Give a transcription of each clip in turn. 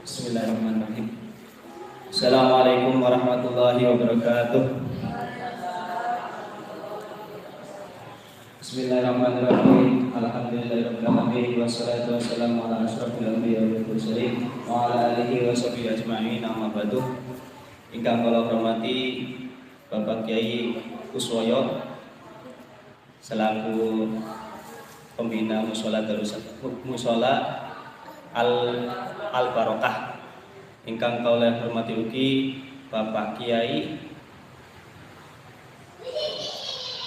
Bismillahirrahmanirrahim. Assalamualaikum warahmatullahi wabarakatuh. Bismillahirrahmanirrahim. Alhamdulillahirabbil alamin wassalatu wassalamu ala asyrofil anbiya'i wal mursalin wa ala alihi washabihi ajma'in. Amma ba'du. Ingkang kula hormati Bapak Kiai Kuswoyo selaku pembina Mushola Al Barokah. Ingkang kula hormati ugi Bapak Kiai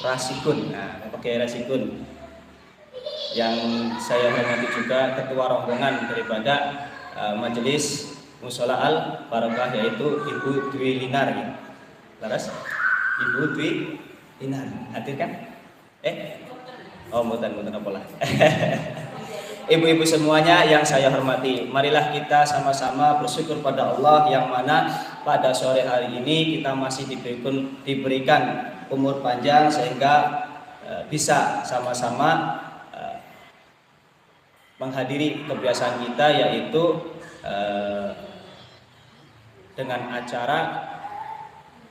Rasikun. Bapak Kiai Rasikun yang saya hormati juga ketua rombongan daripada Majelis Mushola Al Barokah, yaitu Ibu Dwi Linar. Laras? Ibu Dwi Linar. Hadir kan? Mutan apalah. Ibu-ibu semuanya yang saya hormati, marilah kita sama-sama bersyukur pada Allah yang mana pada sore hari ini kita masih diberikan umur panjang sehingga bisa sama-sama menghadiri kebiasaan kita, yaitu dengan acara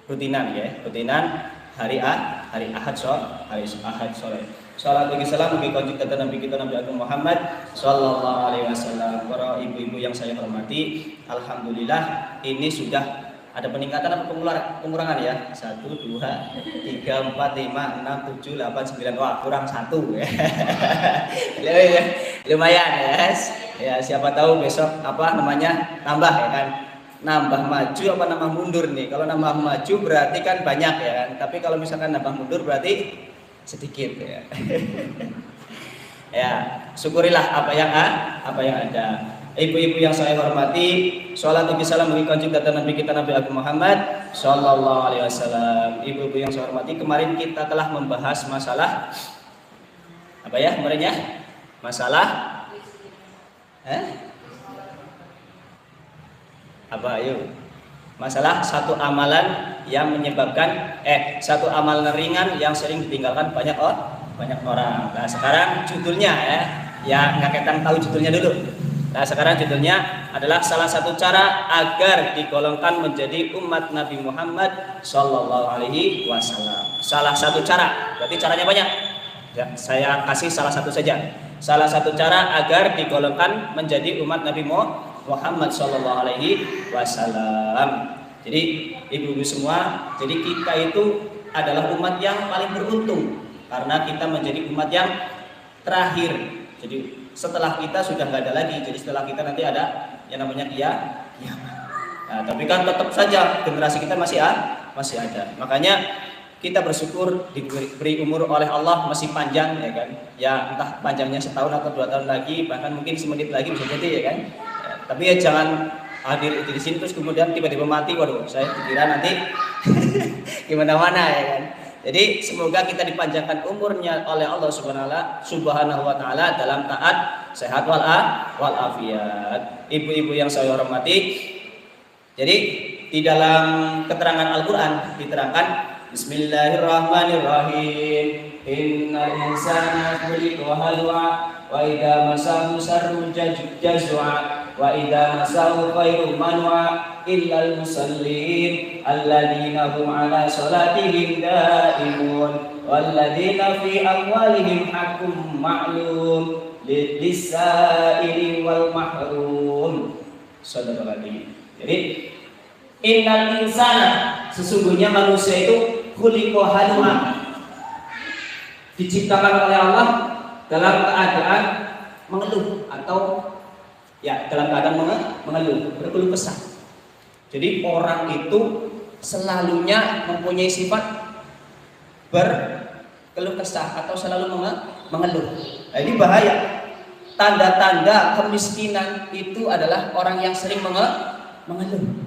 rutinan hari Ahad sore. Salam bagi salam bagi konjung kata Nabi kita Nabi Agung Muhammad Sallallahu Alaihi Wasallam. Para ibu-ibu yang saya hormati, alhamdulillah ini sudah ada peningkatan apa pengurangan ya? 1, 2, 3, 4, 5, 6, 7, 8, 9. Wah, kurang 1 ya. Lumayan ya. Siapa tahu besok nambah ya kan? Nambah maju apa nambah mundur nih? Kalau nambah maju berarti kan banyak ya kan? Tapi kalau misalkan nambah mundur berarti sedikit ya. Ya, syukurilah apa yang ada. Ibu-ibu yang saya hormati, sholatu bisalam bagi kanjeng kata Nabi kita Nabi Agung Muhammad Sallallahu Alaihi Wasallam. Ibu-ibu yang saya hormati, kemarin kita telah membahas masalah apa ya kemarin ya? Masalah apa ayo? Masalah satu amalan yang menyebabkan satu amalan ringan yang sering ditinggalkan banyak orang. Nah, sekarang judulnya ya nggak ketang tahu judulnya dulu. Nah, sekarang judulnya adalah salah satu cara agar digolongkan menjadi umat Nabi Muhammad Sallallahu Alaihi Wasallam. Salah satu cara, berarti caranya banyak. Ya, saya kasih salah satu saja. Salah satu cara agar digolongkan menjadi umat Nabi Muhammad Sallallahu Alaihi Wasallam. Jadi ibu-ibu semua, jadi kita itu adalah umat yang paling beruntung karena kita menjadi umat yang terakhir. Jadi setelah kita sudah nggak ada lagi. Jadi setelah kita nanti ada yang namanya kiamat. Nah, tapi kan tetap saja generasi kita masih ada. Makanya kita bersyukur diberi umur oleh Allah masih panjang ya kan. Ya entah panjangnya setahun atau 2 tahun lagi, bahkan mungkin semenit lagi bisa jadi ya kan. Tapi ya jangan hadir di sini terus kemudian tiba-tiba mati. Waduh, saya kira nanti gimana-mana ya kan. Jadi semoga kita dipanjangkan umurnya oleh Allah Subhanahu wa taala dalam taat, sehat wal afiat. Ibu-ibu yang saya hormati, jadi di dalam keterangan Al-Qur'an diterangkan Bismillahirrahmanirrahim. Innal insana khuliqa halu'a wa idza masahu syarru jazua wa idza masahu khairu manua illal musallin alladzina hum ala salatihim daimun walladzina fi amwalihim haqqun ma'lum lis-sa'ili wal mahrum. Sadaqallahu. Jadi innal insana, sesungguhnya manusia itu khuliqa halu'a, diciptakan oleh Allah dalam keadaan mengeluh atau dalam keadaan mengeluh, berkeluh kesah. Jadi orang itu selalunya mempunyai sifat berkeluh kesah atau selalu mengeluh. Nah, ini bahaya. Tanda-tanda kemiskinan itu adalah orang yang sering mengeluh.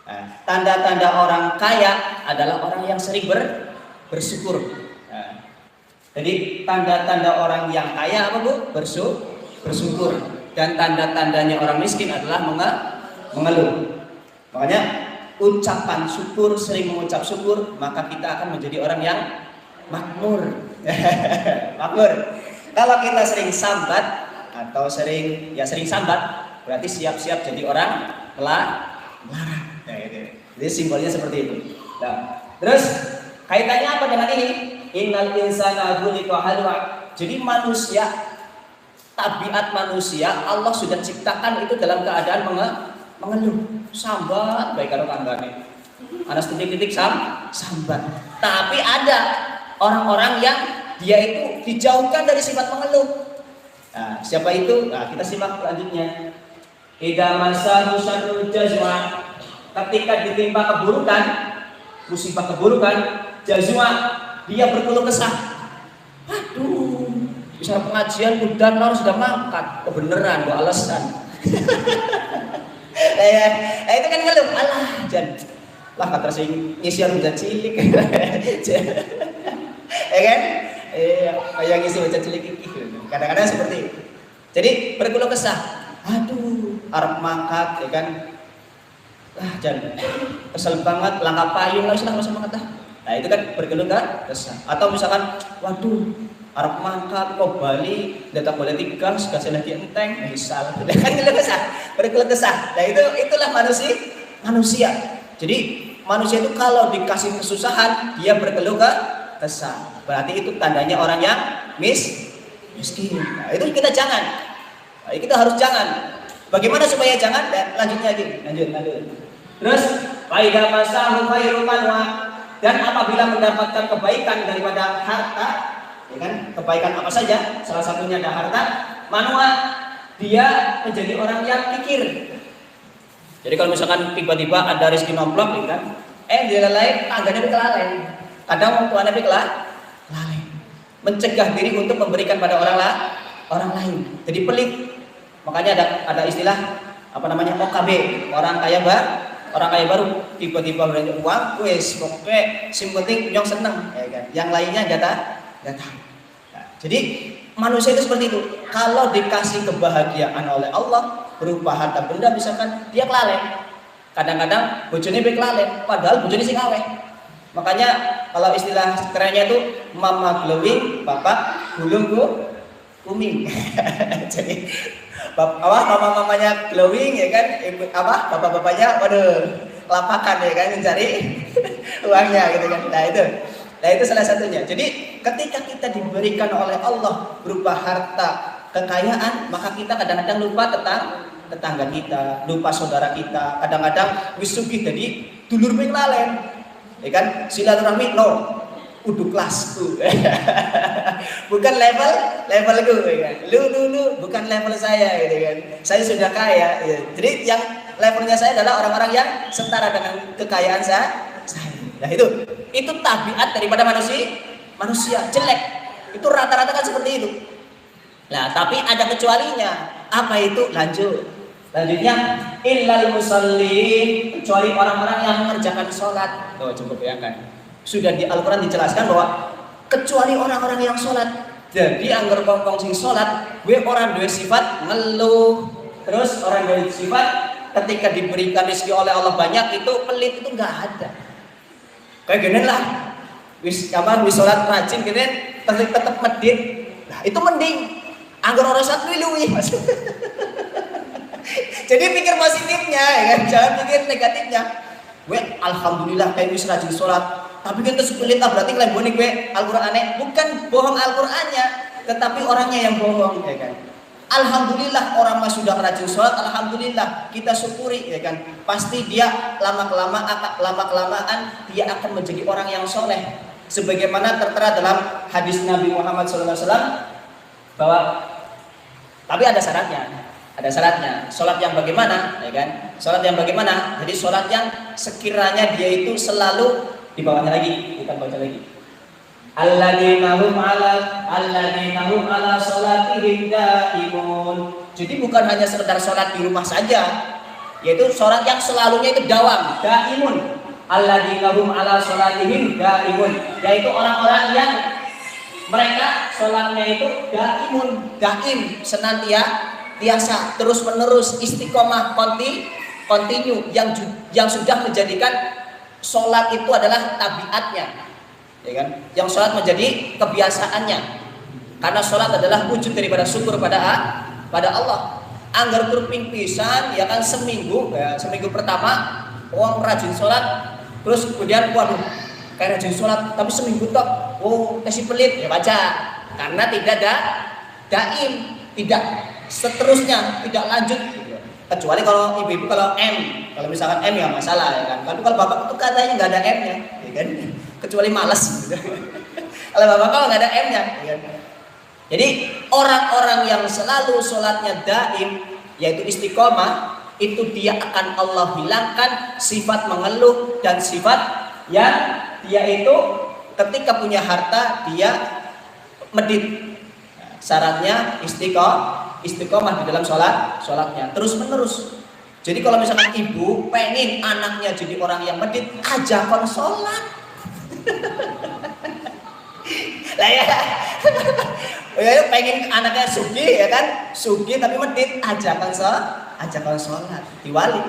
Nah, tanda-tanda orang kaya adalah orang yang sering bersyukur. Nah, jadi tanda-tanda orang yang kaya apa Bu? Bersyukur. Dan tanda-tandanya orang miskin adalah mengeluh. Makanya ucapan syukur, sering mengucap syukur, maka kita akan menjadi orang yang makmur. Makmur. Kalau kita sering sambat atau sering sambat, berarti siap-siap jadi orang pelarang. Nah, itu. Jadi simbolnya seperti itu. Nah, terus kaitannya apa dengan ini? Innal insana khuliqa halu'a. Jadi manusia, tabiat manusia Allah sudah ciptakan itu dalam keadaan mengeluh, sambat baik karo kanggane. Ana titik-titik sambat. Tapi ada orang-orang yang dia itu dijauhkan dari sifat mengeluh. Nah, siapa itu? Nah, kita simak selanjutnya. Idza masahu syarrul jazwa. Ketika ditimpa keburukan, musibah keburukan, jazwa, dia berkeluh kesah. Aduh, bisa pengajian udah sudah makan, kebenaran, gak alasan. Itu kan ngeluh, alah jan. Lah kata sing ngisi hujan cilik. Ya kan? Kayak ngisi hujan cilik iki. Kadang-kadang seperti itu. Jadi berkeluh kesah. Aduh, arep mangkat ya kan. Jan kesel banget, langkah payung lah istilah masa mangkat. Nah, itu kan berkeluh kesah. Atau misalkan, waduh, arep mangkat kok Bali datang boleh tiga sekasih lagi enteng misal. Kan keluh kesah, berkeluh kesah. Nah, itulah manusia. Jadi manusia itu kalau dikasih kesusahan dia berkeluh kesah. Berarti itu tandanya orang yang miskin. Nah, itu kita jangan. Nah, kita harus jangan. Bagaimana supaya jangan? Lanjut lagi. Terus faida masahu khairu manwa, dan apabila mendapatkan kebaikan daripada harta, ya kan? Kebaikan apa saja? Salah satunya ada harta. Manwa, dia menjadi orang yang pikir. Jadi kalau misalkan tiba-tiba ada rezeki nomplok, ya kan? Dia lalai, tangganya kelalai. Kadang orang tuanya kelalai. Mencegah diri untuk memberikan pada orang lain. Jadi pelit. Makanya ada istilah apa namanya OKB, orang kaya baru tiba-tiba belanja uang, wes pokoknya sim penting nyong seneng, ya kan? Yang lainnya enggak tahu. Nah, jadi manusia itu seperti itu. Kalau dikasih kebahagiaan oleh Allah berupa harta benda, misalkan dia kelalai. Kadang-kadang bojone be kelalai, padahal bojone sing aweh. Makanya kalau istilah kerennya itu mama glowing, bapak gulung kuming. Jadi mama-mamanya glowing ya kan, bapak-bapaknya lapakan ya kan mencari uangnya gitu kan. Nah itu salah satunya. Jadi ketika kita diberikan oleh Allah berupa harta, kekayaan, maka kita kadang-kadang lupa tentang tetangga kita, lupa saudara kita. Kadang-kadang wis sugih jadi dulur ping lalen. Ya kan? Silaturahmi no. Udah kelasku. Bukan levelku ya kan. Lu bukan level saya gitu kan. Saya sudah kaya ya. Jadi yang levelnya saya adalah orang-orang yang setara dengan kekayaan saya. Nah itu tabiat daripada manusia jelek. Itu rata-rata kan seperti itu. Nah, tapi ada kecualinya. Apa itu? Lanjutnya illal musallin, kecuali orang-orang yang mengerjakan sholat. Cukup ya kan. Sudah di Al-Quran dijelaskan bahwa kecuali orang-orang yang sholat. Jadi anggar kongkong sing sholat, gue orang dua sifat ngeluh. Terus orang dua sifat ketika diberikan rezeki oleh Allah banyak itu pelit, itu nggak ada. Kayak gini lah, wis sholat rajin gini, tetap medit. Nah itu mending. Anggar orang sholat luwi mas. Jadi pikir positifnya, ya kan? Jangan pikir negatifnya. Gue alhamdulillah kayak wis rajin sholat. Tapi kita sepelit berarti ngelemboni gue Al-Qur'annya. Bukan bohong Al-Qur'annya, tetapi orangnya yang bohong, ya kan. Alhamdulillah orang mas sudah rajin sholat, alhamdulillah kita syukuri, ya kan. Pasti dia lama-kelamaan dia akan menjadi orang yang soleh. Sebagaimana tertera dalam hadis Nabi Muhammad SAW bahwa tapi ada syaratnya. Sholat yang bagaimana, ya kan? Sholat yang bagaimana? Jadi sholat yang sekiranya dia itu selalu di bawahnya lagi, kita baca lagi. Alladzina hum ala sholatihim daimun. Jadi bukan hanya sekedar sholat di rumah saja, yaitu sholat yang selalunya itu dawam, daimun. Alladzina hum ala sholatihim daimun, yaitu orang-orang yang mereka sholatnya itu daim, senantiasa, terus menerus, istiqomah, continue, yang sudah menjadikan sholat itu adalah tabiatnya, ya kan? Yang sholat menjadi kebiasaannya, karena sholat adalah wujud daripada syukur pada Allah. anggar kurping pisan ya kan seminggu pertama orang rajin sholat, terus kemudian waduh kayak rajin sholat tapi seminggu tok kasih pelit ya baca, karena tidak ada daim, tidak seterusnya, tidak lanjut. Kecuali kalau ibu-ibu kalau kalau misalkan ya masalah ya kan. Tapi kalau bapak itu katanya nggak ada M-nya, ya kan? Kecuali malas. Kalau bapak kalau nggak ada M-nya, ya kan? Jadi orang-orang yang selalu sholatnya daim, yaitu istiqomah, itu dia akan Allah hilangkan sifat mengeluh dan sifat yang dia itu ketika punya harta dia medit. Syaratnya istiqomah di dalam sholatnya terus menerus. Jadi kalau misalkan ibu pengen anaknya jadi orang yang medit, ajakon sholat. Lah ya. Ya pengen anaknya sugi ya kan, sugi tapi medit, ajakon sholat, diwali.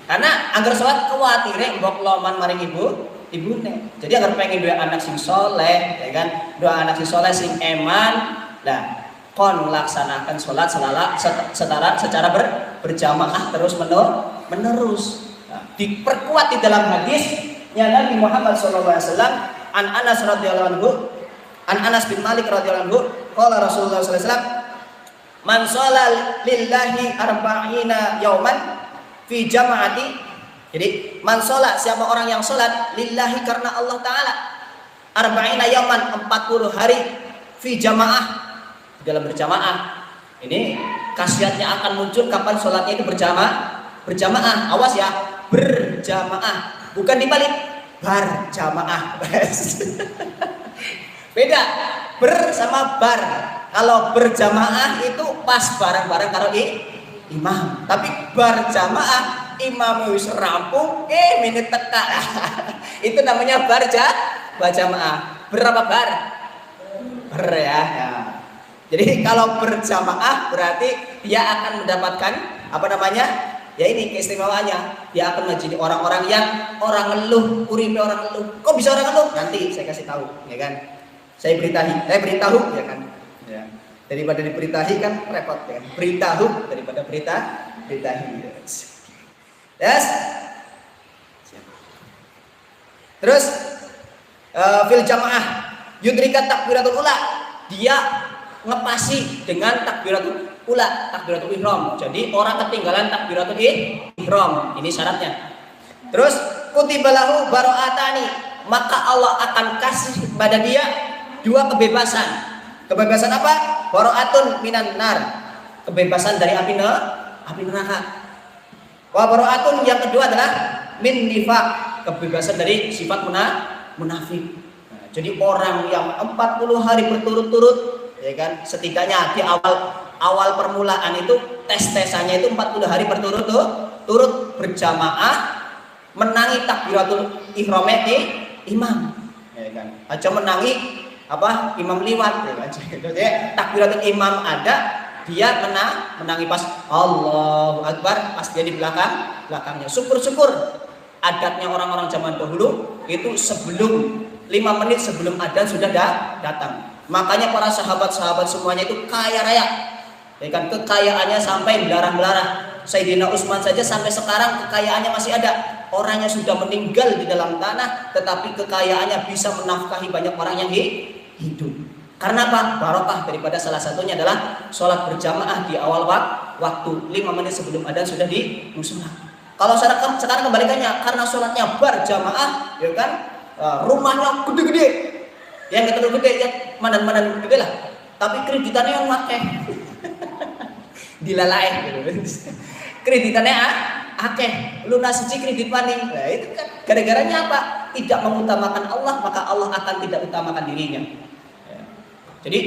Karena agar sholat kuatire mbok loman maring ibune. Jadi agar pengen dua anak sing soleh ya kan, dua anak sing soleh sing eman, nah kon melaksanakan sholat secara berjamaah terus menerus. Nah, diperkuat di dalam hadisnya Nabi Muhammad SAW an Anas radhiyallahu anhu, an Anas bin Malik radhiyallahu anhu, qala Rasulullah sallallahu alaihi wasallam, man shalla lillahi arba'ina yauman fi jama'ati. Jadi man shalla, siapa orang yang sholat lillahi karena Allah taala, arba'ina yauman 40 hari, fi jamaah dalam berjamaah. Ini khasiatnya akan muncul kapan sholatnya itu berjamaah. Awas ya, berjamaah, bukan dibalik, berjamaah. Beda ber sama bar. Kalau berjamaah itu pas bareng-bareng karo imam, tapi berjamaah imam wis rampung menit teka. Itu namanya berjamaah. Berapa bar? Ber ya. Jadi kalau berjamaah berarti dia akan mendapatkan apa namanya? Ya ini keistimewaannya, dia akan menjadi orang-orang yang orang ngeluh, uripe orang ngeluh. Kok bisa orang ngeluh? Nanti saya kasih tahu, ya kan? Saya beritahu, ya kan? Ya. Daripada diberitahi kan repot, ya kan? Beritahu daripada beritahi. Yes. Terus fil jamaah yudrikat takbiratul ula, dia ngepasi dengan takbiratul ula, takbiratul ihram. Jadi orang ketinggalan takbiratul ihram, ini syaratnya. Terus kutibalahu baro'atani, maka Allah akan kasih pada dia dua kebebasan. Kebebasan apa? Baro'atun minan nar, kebebasan dari api neraka. Wa baro'atun yang kedua adalah min nifaq, kebebasan dari sifat munafik. Nah, jadi orang yang 40 hari berturut-turut, ya kan, setidaknya di awal permulaan itu tes-tesannya itu 40 hari berturut-turut berjamaah menangi takbiratul ihram imam, ya kan, aja menangi apa imam liwat, ya kan. Jadi takbiratul imam ada, dia menangi pas Allahu Akbar, pas dia di belakangnya. Syukur-syukur adatnya orang-orang zaman dahulu itu sebelum 5 menit sebelum adzan sudah datang. Makanya para sahabat-sahabat semuanya itu kaya raya, ya kan, kekayaannya sampai belarang-belarang. Sayyidina Utsman saja sampai sekarang kekayaannya masih ada. Orangnya sudah meninggal di dalam tanah, tetapi kekayaannya bisa menafkahi banyak orang yang hidup. Karena apa? Barokah daripada salah satunya adalah sholat berjamaah di awal waktu 5 menit sebelum adzan sudah di musola. Kalau sekarang kebalikannya, karena sholatnya berjamaah, ya kan, rumahnya gede-gede, yang gak terlalu gede ya mandan gede lah, tapi kreditannya yang akeh. Dilalai gitu. Kreditannya akeh, lunas siji kredit maning. Nah, itu kan gara-garanya apa? Tidak mengutamakan Allah, maka Allah akan tidak utamakan dirinya. Ya. Jadi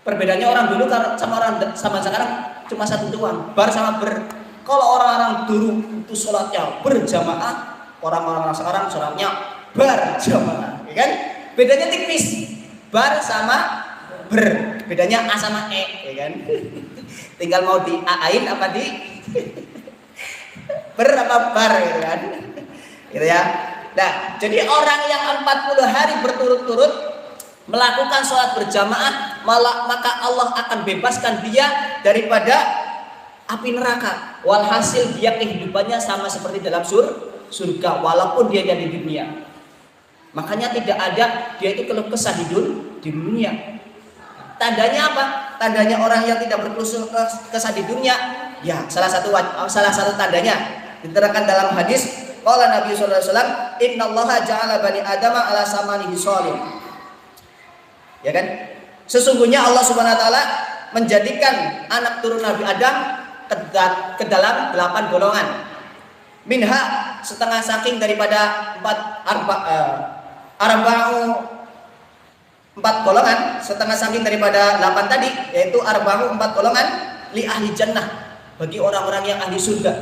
perbedaannya orang dulu sama sekarang cuma satu doang, bar sama ber. Kalau orang-orang dulu itu sholatnya berjamaah, orang-orang sekarang sholatnya berjamaah, ya kan? Bedanya tipis, bar sama ber, bedanya a sama e, ya kan? Tinggal mau di a-ain apa di ber apa bar, gitu kan? Gitu ya. Nah, jadi orang yang 40 hari berturut-turut melakukan sholat berjamaah, maka Allah akan bebaskan dia daripada api neraka. Walhasil dia kehidupannya sama seperti dalam surga walaupun dia di dunia. Makanya tidak ada dia itu keluh kesah di dunia. Tandanya apa? Tandanya orang yang tidak berkeluh kesah di dunia. Ya, salah satu tandanya diterangkan dalam hadis qala Nabi sallallahu alaihi wasallam, "Innallaha ja'ala bani adama ala samanihi shalim." Ya kan? Sesungguhnya Allah Subhanahu wa taala menjadikan anak turun Nabi Adam ke dalam 8 golongan. Minha setengah saking daripada 4 golongan, setengah saking daripada 8 tadi, yaitu 4 golongan li ahli jannah, bagi orang-orang yang ahli surga.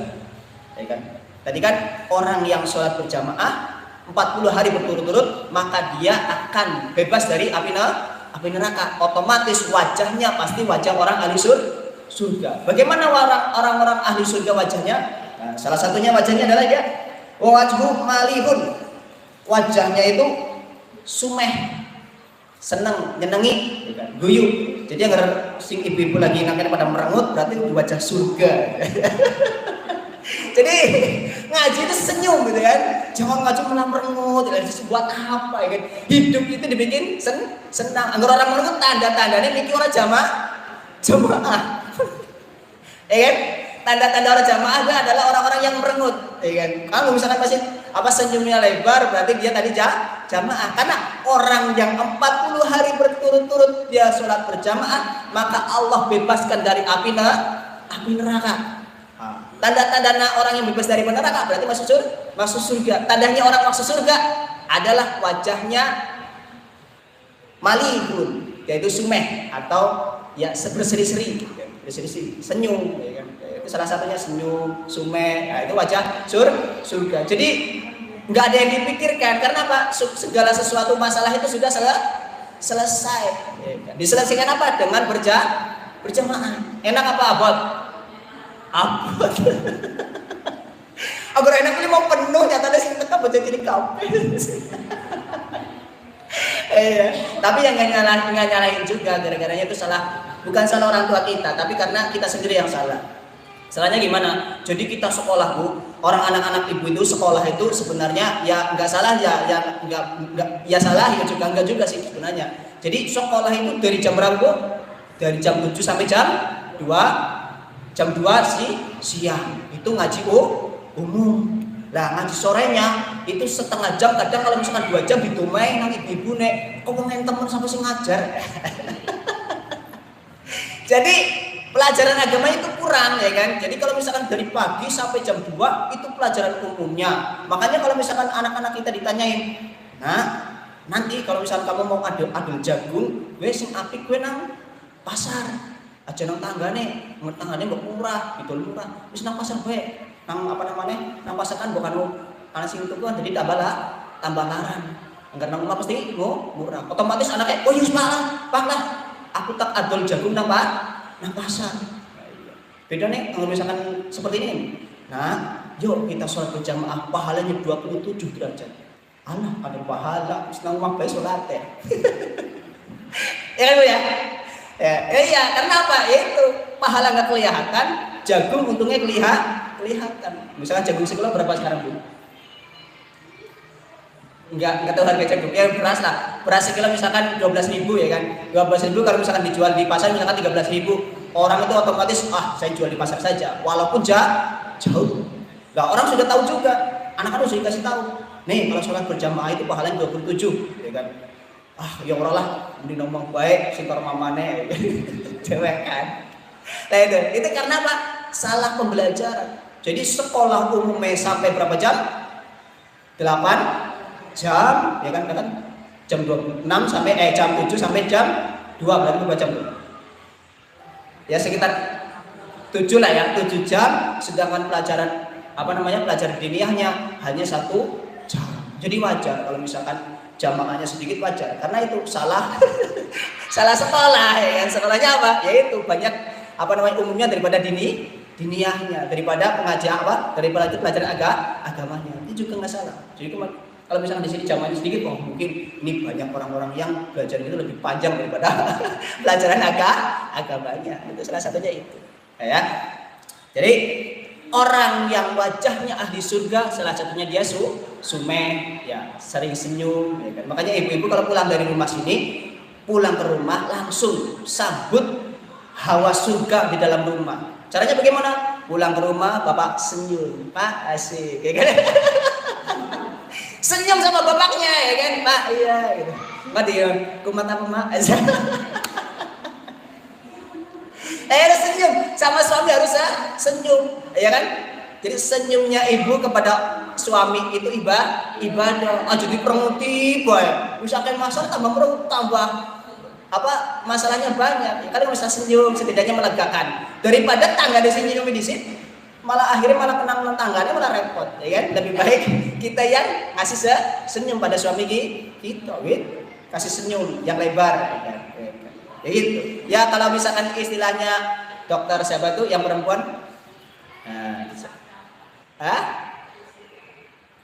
Ya kan? Tadi kan orang yang sholat berjamaah 40 hari berturut-turut, maka dia akan bebas dari api neraka. Otomatis wajahnya pasti wajah orang ahli surga. Bagaimana orang-orang ahli surga wajahnya? Nah, salah satunya wajahnya adalah dia wajhu malihun. Wajahnya itu sumeh, seneng, nyenengi, guyu. Jadi yang sing ibu-ibu lagi nakal pada merengut berarti wajah surga. Jadi ngaji itu senyum gitu kan. Jangan ngaji malah merengut, buat apa ya kan? Hidup itu dibikin senang. Agar orang merengut tanda-tandanya mikir orang jamaah. Ya kan? Tanda-tanda orang jamaah itu adalah orang-orang yang merengut, ya kan? Kalau misalkan masih senyumnya lebar berarti dia tadi jamaah. Karena orang yang 40 hari berturut-turut dia sholat berjamaah, maka Allah bebaskan dari api neraka. Tanda-tanda orang yang bebas dari neraka berarti masuk surga. Tandanya orang masuk surga adalah wajahnya malihun, yaitu sumeh atau ya berseri-seri, senyum, ya kan? Itu salah satunya senyum, sumeh. Nah, itu wajah surga. Jadi nggak ada yang dipikirkan karena apa? Segala sesuatu masalah itu sudah selesai. Ya kan? Diselesaikan apa? Dengan berjamaah. Enak apa abot? Abot. Agar enak ini mau penuh nyatanya sing teka baca jadi kafe. Tapi yang nggak nyalahin juga gara-garanya itu bukan salah orang tua kita, tapi karena kita sendiri yang salah. Salahnya gimana? Jadi kita sekolah, Bu, orang anak-anak ibu itu sekolah itu sebenarnya ya nggak salah ya nggak ya salah ya juga nggak juga sih sebenarnya. Jadi sekolah itu dari jam berapa, Bu? Dari jam 7 sampai jam 2 siang itu ngaji umum. Lah ngaji sorenya itu setengah jam, kadang kalau misalkan 2 jam ditumai nang ibu nek kok pengen temen sampai sing ngajar. Jadi pelajaran agama itu kurang, ya kan? Jadi kalau misalkan dari pagi sampai jam 2 itu pelajaran umumnya. Makanya kalau misalkan anak-anak kita ditanyain, "Nah, nanti kalau misalkan kamu mau adol jagung, gue sing apik gue nang pasar. Aja nang tanggane mbok murah, gitu murah. Wis nang pasar gue, nang nang pasar kan bukan ana sing tuku jadi tambah laran. Enggak nang omah pasti murah. Otomatis anaknya, "Oh, yus Pak lah. Aku tak adol jagung nang pasar." Beda nih kalau misalkan seperti ini. Nah, yuk kita sholat berjamaah, pahalanya 27 derajat. Alah, ada pahala, senang uang baik sholat ya. Ya kan Bu ya? Iya, karena apa? Itu pahala nggak kelihatan, jagung untungnya kelihatan. Misalkan jagung sekilo berapa sekarang, Bu? Enggak tahu harga jagung. Ya beras lah. Beras sekilo misalkan 12.000 ya kan. 12.000 kalau misalkan dijual di pasar misalkan 13.000. Orang itu otomatis saya jual di pasar saja walaupun jauh. Nah, orang sudah tahu juga. Anak-anak sudah dikasih tahu. Nih, kalau sholat berjamaah itu pahalanya 27, ya kan. Ya orang lah, mending ngomong baik sing karo mamane. Cewek kan. Nah, itu karena apa? Salah pembelajaran. Jadi sekolah umumnya sampai berapa jam? 8 jam, ya kan? Jam 26 sampai jam 7 sampai jam 2 berarti berapa jam? Ya sekitar 7 lah ya, 7 jam. Sedangkan pelajaran pelajaran diniyahnya hanya 1 jam. Jadi wajar kalau misalkan jamaahnya sedikit, wajar. Karena itu salah salah sekolah, ya kan? Sekolahnya apa? Yaitu banyak umumnya daripada diniyahnya, daripada pengajian daripada itu pelajaran agamanya. Itu juga nggak salah. Jadi kalau misalkan di sini jamaahnya sedikit, mungkin ini banyak orang-orang yang belajar itu lebih panjang daripada pelajaran agamanya. Itu salah satunya itu. Ya. Jadi orang yang wajahnya ahli surga salah satunya dia sumeh, ya, sering senyum, ya kan? Makanya ibu-ibu kalau pulang dari rumah sini, pulang ke rumah langsung sambut hawa surga di dalam rumah. Caranya bagaimana? Pulang ke rumah, bapak senyum, Pak, asik, ya kan? Senyum sama bapaknya, ya kan, Pak, iya, gitu. Pak dia, kumat apa mak? Harus senyum, sama suami harus senyum, ya kan? Jadi senyumnya ibu kepada suami itu ibadah. Jadi permuti, boy. Misalkan masalah tambah perut, tambah apa masalahnya banyak. Kalau bisa senyum setidaknya melegakan. Daripada tangga di sini di sini, malah akhirnya malah kenang tangganya malah repot, ya kan? Lebih baik kita yang ngasih senyum pada suami kita, gitu. Kasih senyum yang lebar, ya kan? Ya gitu. Ya kalau misalkan istilahnya dokter siapa tuh yang perempuan,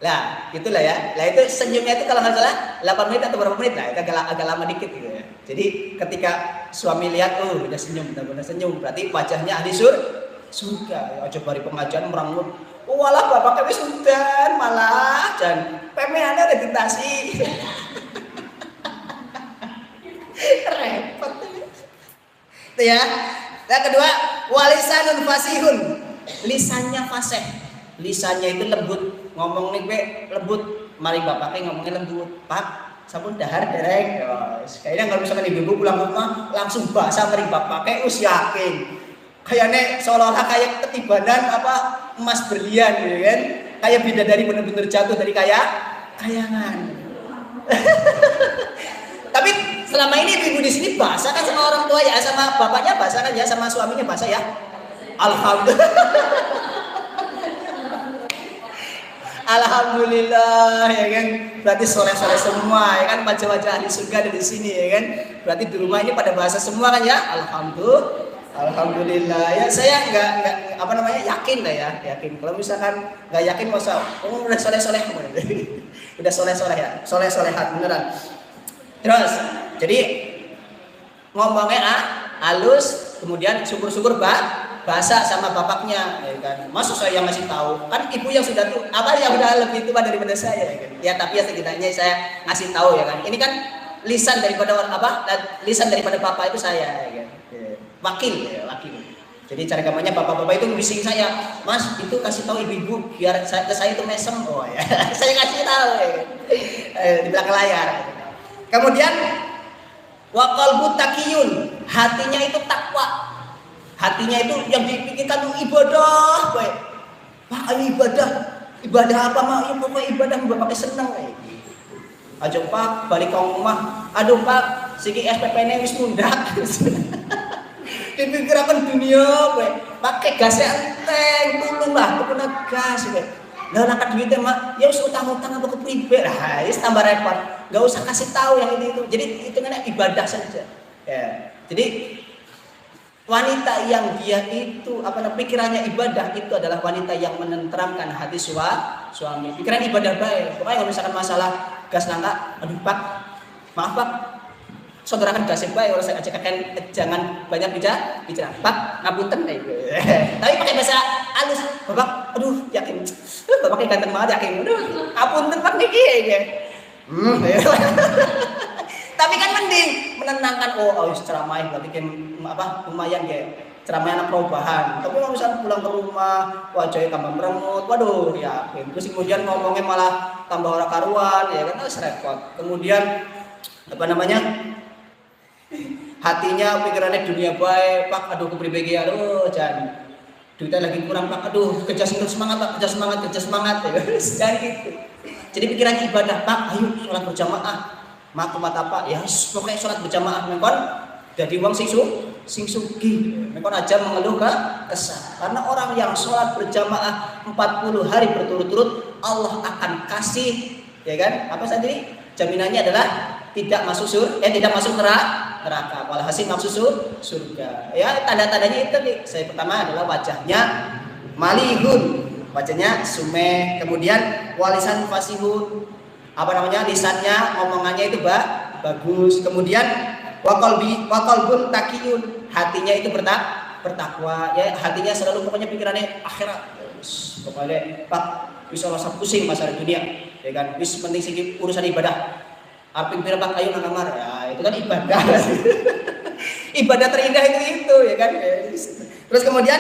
lah gitulah ya. Lah itu senyumnya itu kalau nggak salah 8 menit atau berapa menit lah, itu agak lama dikit gitu ya. Jadi ketika suami lihat, udah senyum, benar-benar senyum, berarti wajahnya ahli surga. Ya, coba di pengajian merangut, walah bapak kami sudah malah dan pemeannya ada ditasi. Repot itu ya. Yang kedua, walisanun fasihun, lisannya fasih, lisannya itu lembut, ngomong nih be lembut, mari bapaknya ngomongnya lembut, pak sampun dahar derek, kayaknya kalau misalkan ibu pulang ke rumah langsung bahasa mari bapaknya us yakin, kayaknya seolah-olah kayak ketibanan apa emas berlian, ya kan? Kayak bidadari bener-bener jatuh dari kayangan. Tapi selama ini ibu di sini bahasa kan sama orang tua ya, sama bapaknya bahasa kan ya, sama suaminya bahasa ya. Alhamdulillah. Alhamdulillah, ya kan. Berarti soleh-soleh semua, ya kan. Wajah-wajah ahli surga ada di sini, ya kan. Berarti di rumah ini pada bahasa semua kan ya. Alhamdulillah. Ya saya nggak apa namanya yakin lah ya, yakin. Kalau misalkan nggak yakin masa, udah soleh-soleh, udah soleh-soleh ya, soleh-solehat beneran. Terus, jadi ngomongnya halus, kemudian syukur-syukur bahasa sama bapaknya, ya kan. Maksud saya yang ngasih tahu, kan ibu yang sudah tuh apa yang udah lebih tua daripada saya, ya kan. Ya tapi ya setidaknya saya ngasih tahu, ya kan. Ini kan lisan daripada apa? Lisan daripada papa itu saya, ya kan. Wakil. Jadi cara gambarnya bapak-bapak itu bising saya, Mas itu kasih tahu ibu-ibu biar saya itu mesem, oh ya. Saya kasih tahu, ya kan. Di belakang layar. Kemudian waqalbu taqiyun, hatinya itu takwa. Hatinya itu yang dipikirkan itu ibadah, baik. Pak, ayo ibadah apa mak? Ya pokoknya ibadah bapak seneng kayak gitu. Aja Pak balik ke rumah, aduh Pak, siki SPP-ne wis mundak. Dipikirkan dunia, baik. Pakai gasnya enteng, tulung lah, tuku gas, baik. Lah nak duitnya mak, ya usah utang-utang apa kepribe lah, ya tambah repot. Gak usah kasih tahu yang itu. Jadi hitungannya ibadah saja. Ya. Jadi wanita yang dia itu pikirannya ibadah itu adalah wanita yang menenteramkan hati suami. Pikiran ibadah baik. Pokoknya kalau misalkan masalah gas langka, aduh Pak, maaf Pak, saudarakan gasnya baik, orang saya ajakkan jangan banyak bicara. Pak, ngapunten nih. Tapi pakai bahasa halus, Bapak, aduh yakin, Bapak ganteng banget yakin, aduh, ngapunten Pak niki ya. Tapi kan mending menenangkan, ceramah berarti kan lumayan ya, ceramah anak perubahan. Tapi kalau misalnya pulang ke rumah wajahnya tambah merengut, waduh yakin. Terus kemudian ngomongnya malah tambah ora karuan, ya kan harus repot. Kemudian hatinya pikirannya dunia baik, Pak, aduh kepribadi, aduh jangan duitnya lagi kurang Pak, aduh kerja semangat Pak, kerja semangat ya. Jangan gitu. Jadi pikiran ibadah, Pak, ayo sholat berjamaah. Mak apa? Ya pokoknya sholat berjamaah mengkon jadi uang sing sugih. Mengkon aja mengeluh kesal. Karena orang yang sholat berjamaah 40 hari berturut-turut Allah akan kasih, ya kan? Apa tadi? Jaminannya adalah tidak masuk neraka. Walhasil masuk surga. Ya tanda-tandanya itu nih. Saya pertama adalah wajahnya malihun, wajahnya sumeh, kemudian walisan fasihun, lisannya, ngomongannya itu bagus. Kemudian waqalbun taqiyun, hatinya itu bertakwa, ya hatinya selalu pokoknya pikirannya akhirat. Pokoknya Pak bisa rasa pusing masalah dunia, ya kan? Bis penting sih urusan ibadah. Apin Pak ayo nang kamar, ya itu kan ibadah. Ibadah terindah itu ya kan. Terus kemudian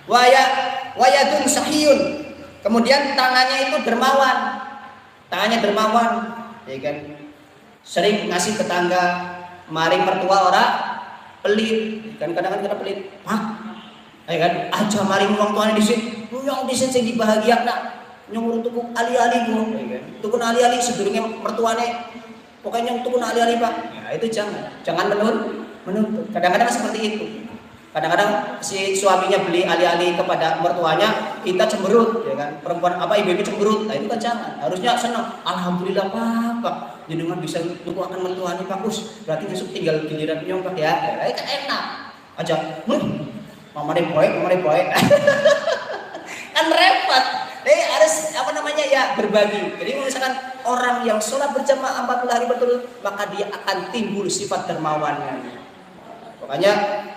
wayadun sahiyun. Kemudian tangannya itu dermawan. Tangannya dermawan, ya kan. Sering ngasih tetangga, maring mertua ora pelit. Kan kadang-kadang kita pelit. Pak, ya kan, aja maring wong tuane dhisik. Nyong dhisik sing dibahagiakna. Nyong tuku ali-ali ku, ya kan. Tuku ali-ali sedurunge mertuane. Pokoknya nyong tuku ali-ali, Pak. Ya itu jangan menuntut. Kadang-kadang seperti itu. Kadang-kadang si suaminya beli ali-ali kepada mertuanya, kita cemberut, ya kan? Perempuan apa ibu-ibu cemberut, nah itu kan jangan. Harusnya senang. Alhamdulillah Pak, jenengan bisa tuku akan mertuanya bagus. Berarti besok tinggal giliran nyong Pak ya. Ya kan enak. Aja, mama deh boy. Kan repot. Harus apa namanya ya berbagi. Jadi misalkan orang yang sholat berjamaah 40 hari berturut, maka dia akan timbul sifat dermawannya. Makanya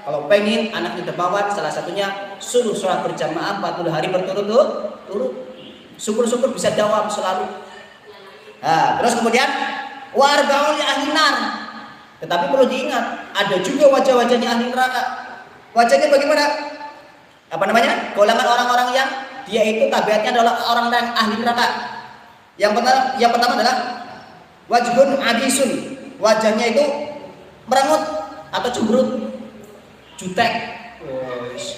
kalau pengen anaknya dermawan, salah satunya suruh sholat berjamaah 40 hari berturut-turut. Syukur-syukur bisa dawam selalu. Nah, terus kemudian wargaul ahli nar. Tetapi perlu diingat, ada juga wajah-wajahnya ahli neraka. Wajahnya bagaimana? Apa namanya? Golongan orang-orang yang dia itu tabiatnya adalah orang yang ahli neraka. Yang pertama adalah wajhun abisun. Wajahnya itu merengut atau cemberut, jutek.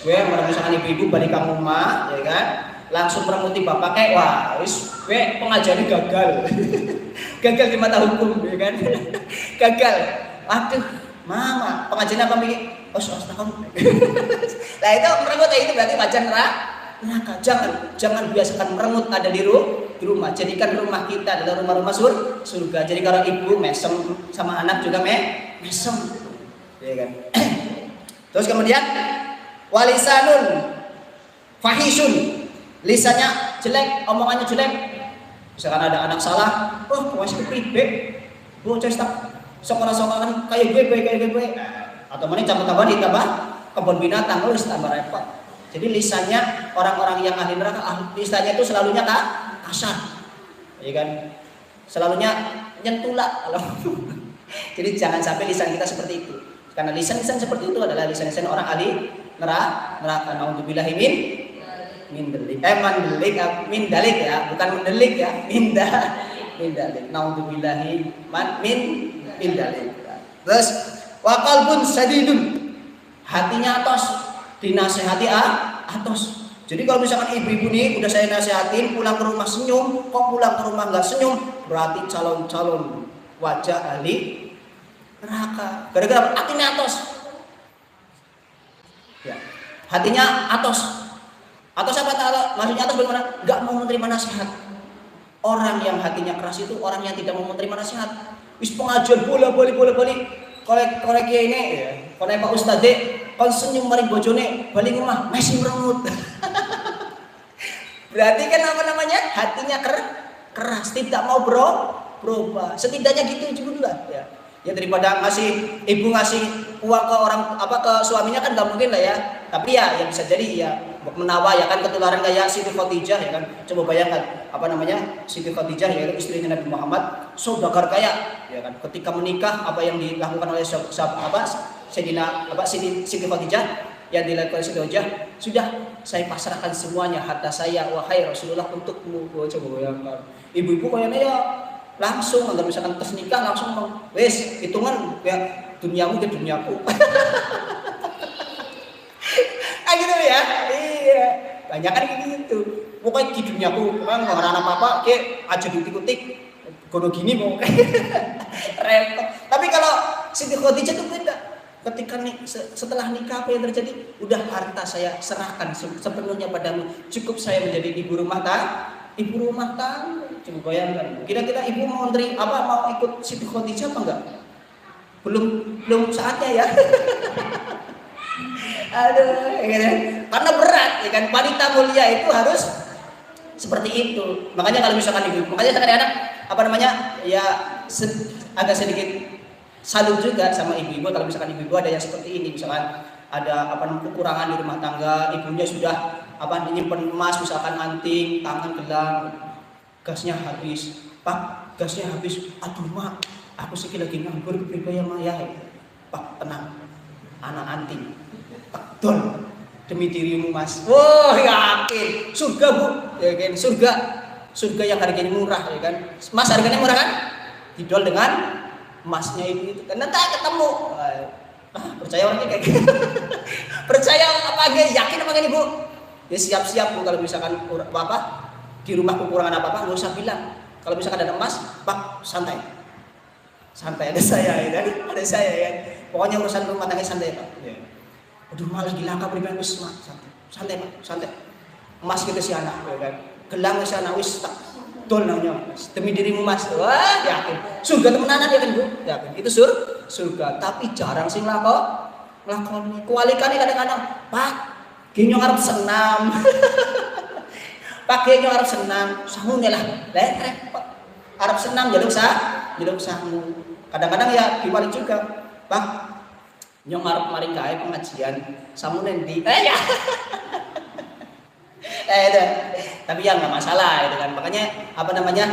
Gue misalkan ibu-ibu balik kamu mah, ya kan, langsung meremuti bapak kayak wah, gue pengajarnya gagal, gagal di mata hukum, ya kan, gagal. Aduh, mama, pengajarnya apa mikir? Oh, astaga. Nah itu merengut itu berarti wajar neraka. Jangan biasakan merengut ada di rumah. Jadikan rumah kita adalah rumah-rumah surga. Jadi kalau ibu mesem sama anak juga mesem. Ya kan? Terus kemudian walisanun fahisun, lisannya jelek, omongannya jelek. Misalkan ada anak salah, masih kepribe, bocah sekolah-sekolahan kayak gue. Atau mana cabut-cabut ditambah kebun binatang, harus tambah repot. Jadi lisannya orang-orang yang ahli neraka, lisannya itu selalunya kasar, ya kan? Selalunya nyentulak kalau. Jadi jangan sampai lisan kita seperti itu. Karena lisan-lisan seperti itu adalah lisan-lisan orang ahli neraka. Nauzubillahi min dalik ya, bukan mendelik ya, min dalik. Nauzubillahi min dalik. Terus wa qalbun sadidun. Hatinya atos, dinasehati atos. Jadi kalau misalkan ibu-ibu nih udah saya nasihatin pulang ke rumah senyum, kok pulang ke rumah nggak senyum, berarti calon-calon wajah ahli neraka. Gara-gara hatinya atos. Ya. Hatinya atos. Atos apa taala? Maksudnya atos bagaimana? Enggak mau menerima nasihat. Orang yang hatinya keras itu orang yang tidak mau menerima nasihat. Wis pengajian bola-bali. Korek ini ya. Korek Pak Ustaz kon senyum maring bojone balik rumah masih merengut. Berarti kan apa namanya? Hatinya keras, tidak mau berubah. Setidaknya gitu dulu lah ya. Ya daripada ibu ngasih uang ke orang ke suaminya kan nggak mungkin lah ya. Tapi ya bisa jadi ya menawa ya kan ketularan kayak Siti Khadijah ya kan. Coba bayangkan apa namanya Siti Khadijah yaitu istrinya Nabi Muhammad, saudagar kaya ya kan. Ketika menikah apa yang dilakukan oleh Siti Khadijah yang dilakukan Siti Khadijah, sudah saya pasrahkan semuanya harta saya wahai Rasulullah untukmu. Coba bayangkan. Ibu-ibu kayaknya ya langsung kalau misalkan tes nikah langsung wes hitungan ya duniamu ke duniaku. Gitu ya. Iya. Banyak kan gitu. Pokoknya di duniaku memang enggak ada apa-apa ke aja ditik-tik gono gini mau. Repot. Tapi kalau Siti Khadijah itu beda. Ketika setelah nikah apa yang terjadi? Udah harta saya serahkan sepenuhnya padamu. Cukup saya menjadi ibu rumah tangga. Coba bayangkan. Kira-kira ibu mau ikut Siti Khadijah apa enggak? Belum saatnya ya. Aduh, karena berat ya kan. Wanita mulia itu harus seperti itu. Makanya kalau misalkan ibu, makanya kadang-kadang ya agak sedikit salut juga sama ibu-ibu kalau misalkan ibu-ibu ada yang seperti ini, misalkan ada kekurangan di rumah tangga, ibunya sudah nyimpen emas misalkan anting, tangan gelang, gasnya habis. Pak, gasnya habis. Aduh mak, aku sih lagi nganggur kepribadian mak ya. Pak, tenang, anak anting, dol demi dirimu mas. Wah yakin, surga bu, ya kan, surga yang harganya murah, ya kan. Mas harganya murah kan? Didol dengan emasnya itu kan, nanti ketemu. Percaya orangnya kayak gitu. Percaya apa aja, yakin apa gini bu? Ya siap-siap bu, kalau misalkan di rumah kekurangan apa nggak usah bilang. Kalau misalkan ada emas, pak santai ada saya ya kan, ada saya ya. Pokoknya urusan rumah tangga santai pak. Ya. Aduh malah gila kak pribadi wis santai pak, santai. Emas kita si anak, ya kan. Gelang si anak wis tak dol namanya demi dirimu mas. Wah yakin. Surga temenan ya kan bu? Yakin. Itu surga. Tapi jarang sih lakoni. Kualikannya kadang-kadang pak, genyo arep senam. Pak genyo arep senam, sangune lah. Repot. Arep senam jaluk sangu. Kadang-kadang ya diwalik juga. Pak, nyong arep maring kae pengajian, samune ndi? Ya. Itu. Tapi ya nggak masalah itu kan. Makanya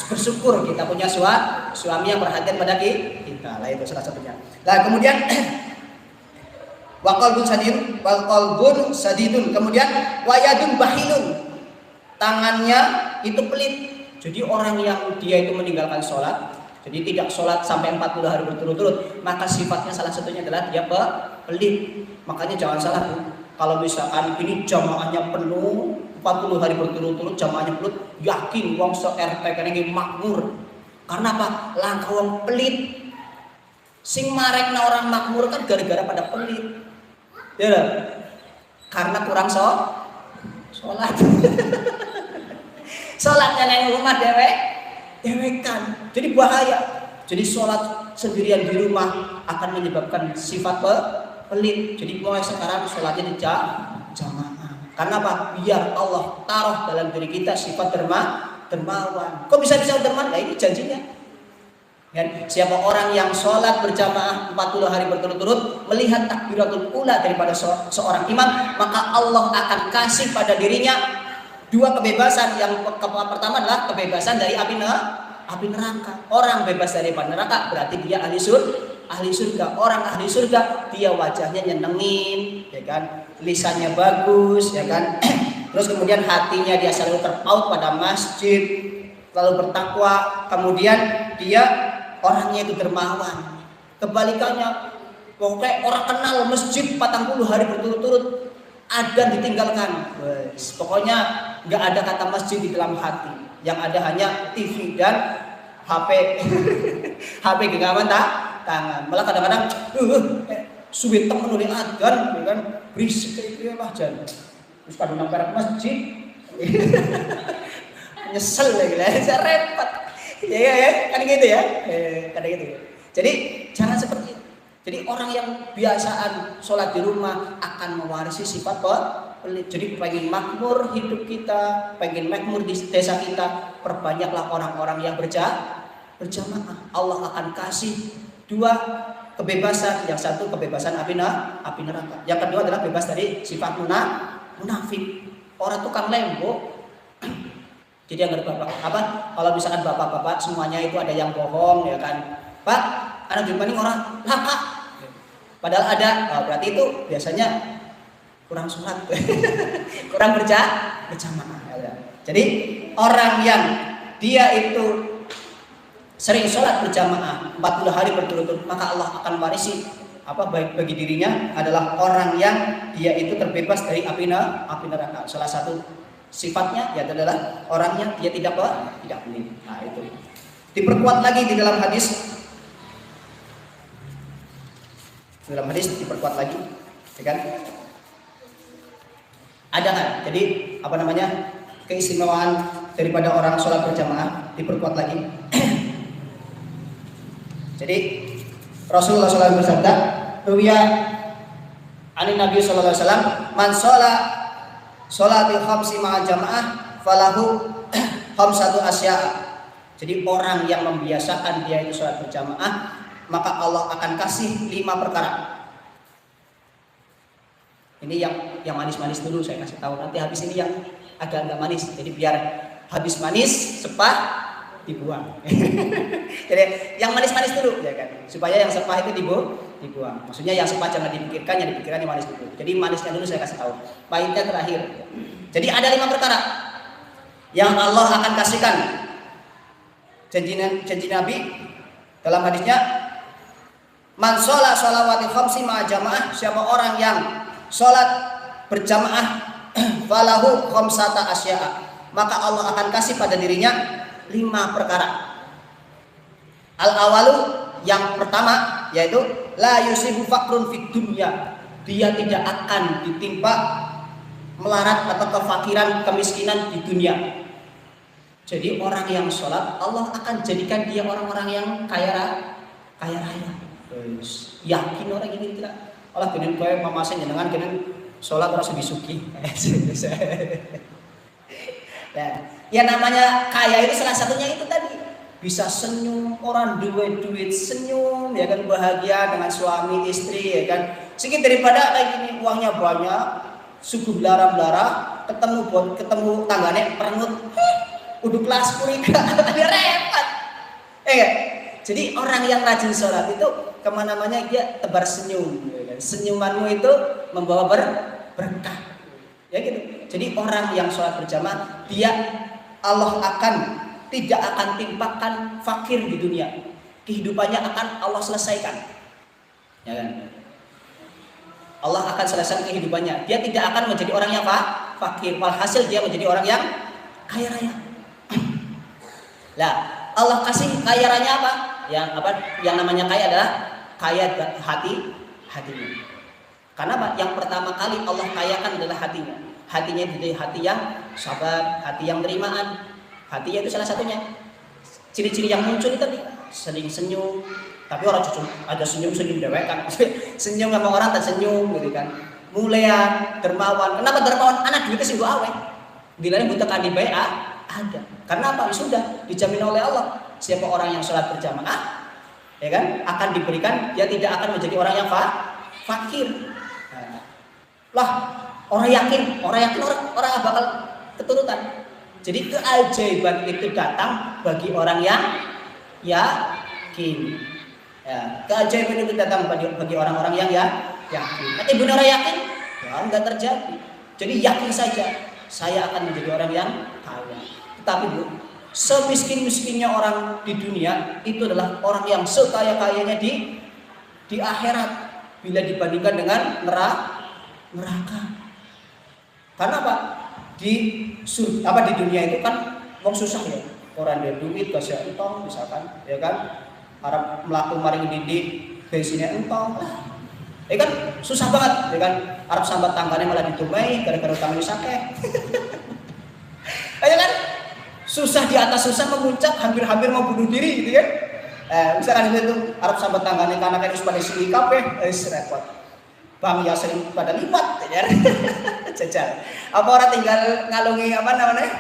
bersyukur kita punya suami yang perhatian pada kita. Lah itu salah satunya. Nah, kemudian waqalbun sadidun, kemudian wayadun bahilun. Tangannya itu pelit. Jadi orang yang dia itu meninggalkan sholat, jadi tidak sholat sampai 40 hari berturut-turut, maka sifatnya salah satunya adalah dia pelit. Makanya jangan salah bu. Kalau misalkan ini jamaahnya penuh 40 hari berturut-turut, jamaahnya penuh, yakin wong so RT kan ini makmur. Karena apa? Langkah wong pelit. Sing marekna orang makmur kan gara-gara pada pelit. Ya, karena kurang sholat. Sholatnya neng rumah dewekan. Jadi bahaya. Jadi sholat sendirian di rumah akan menyebabkan sifat pelit. Jadi mulai sekarang sholatnya di jamaah. Karena apa? Biar Allah taruh dalam diri kita sifat dermawan. Kok bisa dermawan? Nah ini janjinya. Dan siapa orang yang sholat berjamaah 40 hari berturut-turut melihat takbiratul ula daripada seorang imam, maka Allah akan kasih pada dirinya dua kebebasan. Yang pertama adalah kebebasan dari api neraka. Orang bebas dari api neraka berarti dia ahli surga. Orang ahli surga dia wajahnya nyenengin, ya kan, lisannya bagus, ya kan. Terus kemudian hatinya dia selalu terpaut pada masjid, lalu bertakwa. Kemudian dia orangnya itu dermawan. Kebalikannya, pokoknya orang kenal masjid 40 hari berturut-turut, adzan ditinggalkan. Pokoknya nggak ada kata masjid di dalam hati. Yang ada hanya TV dan HP. HP genggaman tangan. Malah kadang-kadang suwe temen nulis adzan, kan berisik kayak mah jan. Terus kadang nang masjid. Nyesel lagi lah, saya repot. Ya, kan gitu ya. Kadang gitu. Jadi jangan seperti itu. Jadi orang yang biasaan sholat di rumah akan mewarisi sifat pelit. Jadi pengen makmur hidup kita, pengen makmur di desa kita, perbanyaklah orang-orang yang berjamaah. Allah akan kasih dua kebebasan. Yang satu kebebasan api neraka. Yang kedua adalah bebas dari sifat munafik. Orang tukang lembok. Jadi yang bapak kalau misalkan bapak-bapak semuanya itu ada yang bohong, ya kan, Pak, anak jumpa ini orang Pak. Padahal ada, berarti itu biasanya kurang sholat, kurang berjamaah. Jadi orang yang dia itu sering sholat berjamaah 40 hari berturut-turut, maka Allah akan warisi baik bagi dirinya adalah orang yang dia itu terbebas dari api neraka. Salah satu sifatnya ya adalah orangnya dia tidak pelit. Nah itu diperkuat lagi di dalam hadis. Dalam hadis diperkuat lagi, ya kan? Ada kan? Jadi keistimewaan daripada orang sholat berjamaah diperkuat lagi. Jadi Rasulullah SAW bersabda, "Ruwiya anin Nabi sallallahu alaihi wasallam, man sholatil khamsi ma'al jamaah falahu khamsatu asya." Jadi orang yang membiasakan dia itu sholat berjamaah, maka Allah akan kasih 5 perkara. Ini yang manis-manis dulu saya kasih tahu. Nanti habis ini yang agak-agak manis. Jadi biar habis manis, sepah dibuang. Jadi yang manis-manis dulu ya kan. Supaya yang sepah itu dibuang. Maksudnya yang sepah jangan dipikirkan, yang dipikirkan yang manis dulu. Jadi manisnya dulu saya kasih tahu. Pahitnya terakhir. Jadi ada 5 perkara yang Allah akan kasihkan. Janji Nabi dalam hadisnya, man sholat sholawati khamsi ma'a jamaah, siapa orang yang sholat berjamaah falahu khamsata asya'a, maka Allah akan kasih pada dirinya 5 perkara. Al awalu, yang pertama yaitu la yusibu faqrun fid dunya, dia tidak akan ditimpa melarat atau kefakiran, kemiskinan di dunia. Jadi orang yang sholat Allah akan jadikan dia orang-orang yang kaya raya. Yakin orang ini tidak. Allah kenen kowe mamasen jenengan kenen sholat ora sugi-sugi. Nah, ya namanya kaya itu salah satunya itu tadi. Bisa senyum, orang duit senyum, ya kan, bahagia dengan suami istri, ya kan. Sedikit daripada kayak gini uangnya banyak, suguh belara-belara, ketemu tanggane perengut. Udah kelas kurika, ada repot. Jadi orang yang rajin sholat itu kemana-mana dia tebar senyum. Senyumanmu itu membawa berkah. Ya gitu. Jadi orang yang sholat berjamaah, dia Allah tidak akan timpakan fakir di dunia. Kehidupannya akan Allah selesaikan. Ya kan? Allah akan selesaikan kehidupannya. Dia tidak akan menjadi orang yang fakir. Walhasil dia menjadi orang yang kaya raya. Lah, Allah kasih kaya raya apa? Yang namanya kaya adalah kaya hatinya. Karena apa? Yang pertama kali Allah kayakan adalah hatinya. Hatinya itu hati yang sabar, hati yang terimaan. Hatinya itu salah satunya. Ciri-ciri yang muncul itu tadi, sering senyum. Tapi orang cucu ada senyum dewek kan. Senyum sama orang tak senyum gitu kan. Mulia, dermawan. Kenapa dermawan? Anak duitnya sing awe. Bila butuh kan dibayar ada. Karena apa? Sudah dijamin oleh Allah. Siapa orang yang sholat berjamaah, ya kan, akan diberikan, dia tidak akan menjadi orang yang fakir. Lah, orang yakin orang bakal keturutan. Jadi keajaiban itu datang bagi orang yang yakin. Ya, keajaiban itu datang bagi orang-orang yang yakin. Nanti benar yakin, ya enggak terjadi. Jadi yakin saja, saya akan menjadi orang yang kaya. Tapi Bu, semiskin-miskinnya orang di dunia itu adalah orang yang sekaya-kayanya di akhirat bila dibandingkan dengan neraka. Karena apa? Di dunia itu kan wong susah ya. Orang dia duit kasih entong misalkan, ya kan? Arab melaku maring didik bensinnya entong. Ya kan susah banget, ya kan? Arab sambat tanggane malah ditumai gara-gara utangnya sakeh. Ayo kan? Susah di atas susah memuncak, hampir mau bunuh diri gitu kan. Misalkan itu Arab sambat tanggane karena kan pada sini kabeh, repot. Bang ya sering pada lipat ya. Jajal. Apa orang tinggal ngalungi apa namanya?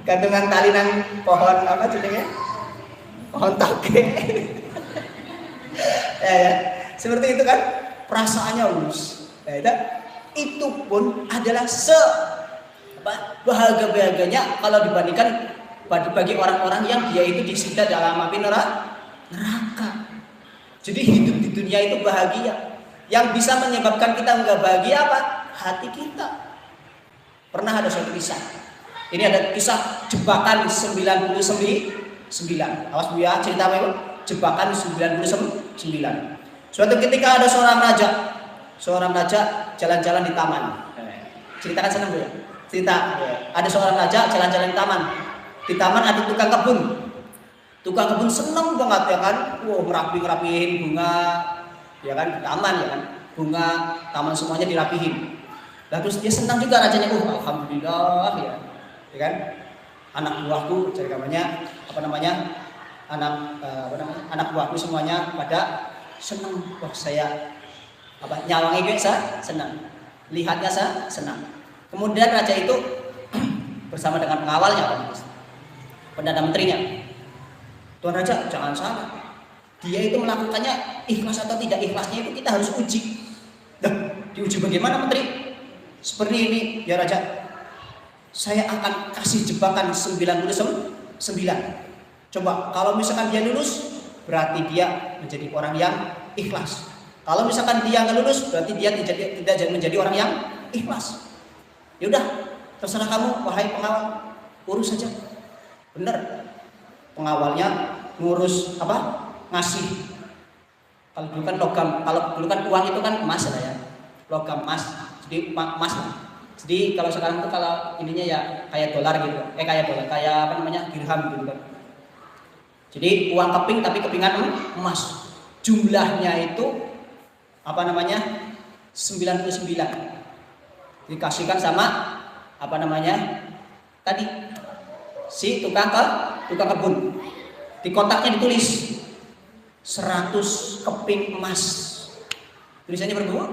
Gantungan tali nang pohon apa jenenge? Pohon toge. Ya, seperti itu kan perasaannya lulus. Itu pun adalah bahagia-bahagianya kalau dibandingkan bagi orang-orang yang dia itu disiksa dalam api neraka. Jadi hidup di dunia itu bahagia. Yang bisa menyebabkan kita enggak bahagia apa? Hati kita. Pernah ada suatu kisah. Ini ada kisah jebakan 99. Awas Bu ya, cerita apa itu? Jebakan 99. Suatu ketika ada seorang raja jalan-jalan di taman. Ceritakan senang Bu ya. Cerita, ada seorang raja jalan-jalan di taman. Di taman ada tukang kebun. Tukang kebun seneng banget ya kan. Ngerapihin bunga, ya kan, taman ya kan. Bunga, taman semuanya dirapihin. Lalu terus dia senang juga rajanya. Alhamdulillah ya. Ya kan? Anak buahku, anak buahku semuanya pada senang. Wah, saya nyawangi gue senang. Lihatnya saya senang. Kemudian raja itu bersama dengan pengawalnya, Perdana Menterinya. Tuan Raja, jangan salah. Dia itu melakukannya ikhlas atau tidak ikhlasnya itu kita harus uji. Diuji bagaimana menteri? Seperti ini ya Raja, saya akan kasih jebakan 99. Coba kalau misalkan dia lulus, berarti dia menjadi orang yang ikhlas. Kalau misalkan dia nggak lulus, berarti dia tidak menjadi orang yang ikhlas. Ya udah, terserah kamu wahai pengawal, urus saja. Bener, pengawalnya ngurus apa? Ngasih. Kalau dulu kan logam, kalau dulu kan uang itu kan emas ya, logam emas, jadi emas lah. Jadi kalau sekarang tuh kalau ininya ya kayak dolar gitu, kayak dolar, kayak apa namanya dirham gitu kan. Jadi uang keping tapi kepingan emas. Jumlahnya itu apa namanya 99. Dikasihkan sama apa namanya tadi si tukang kebun. Di kotaknya ditulis 100 keping emas. Tulisannya berapa?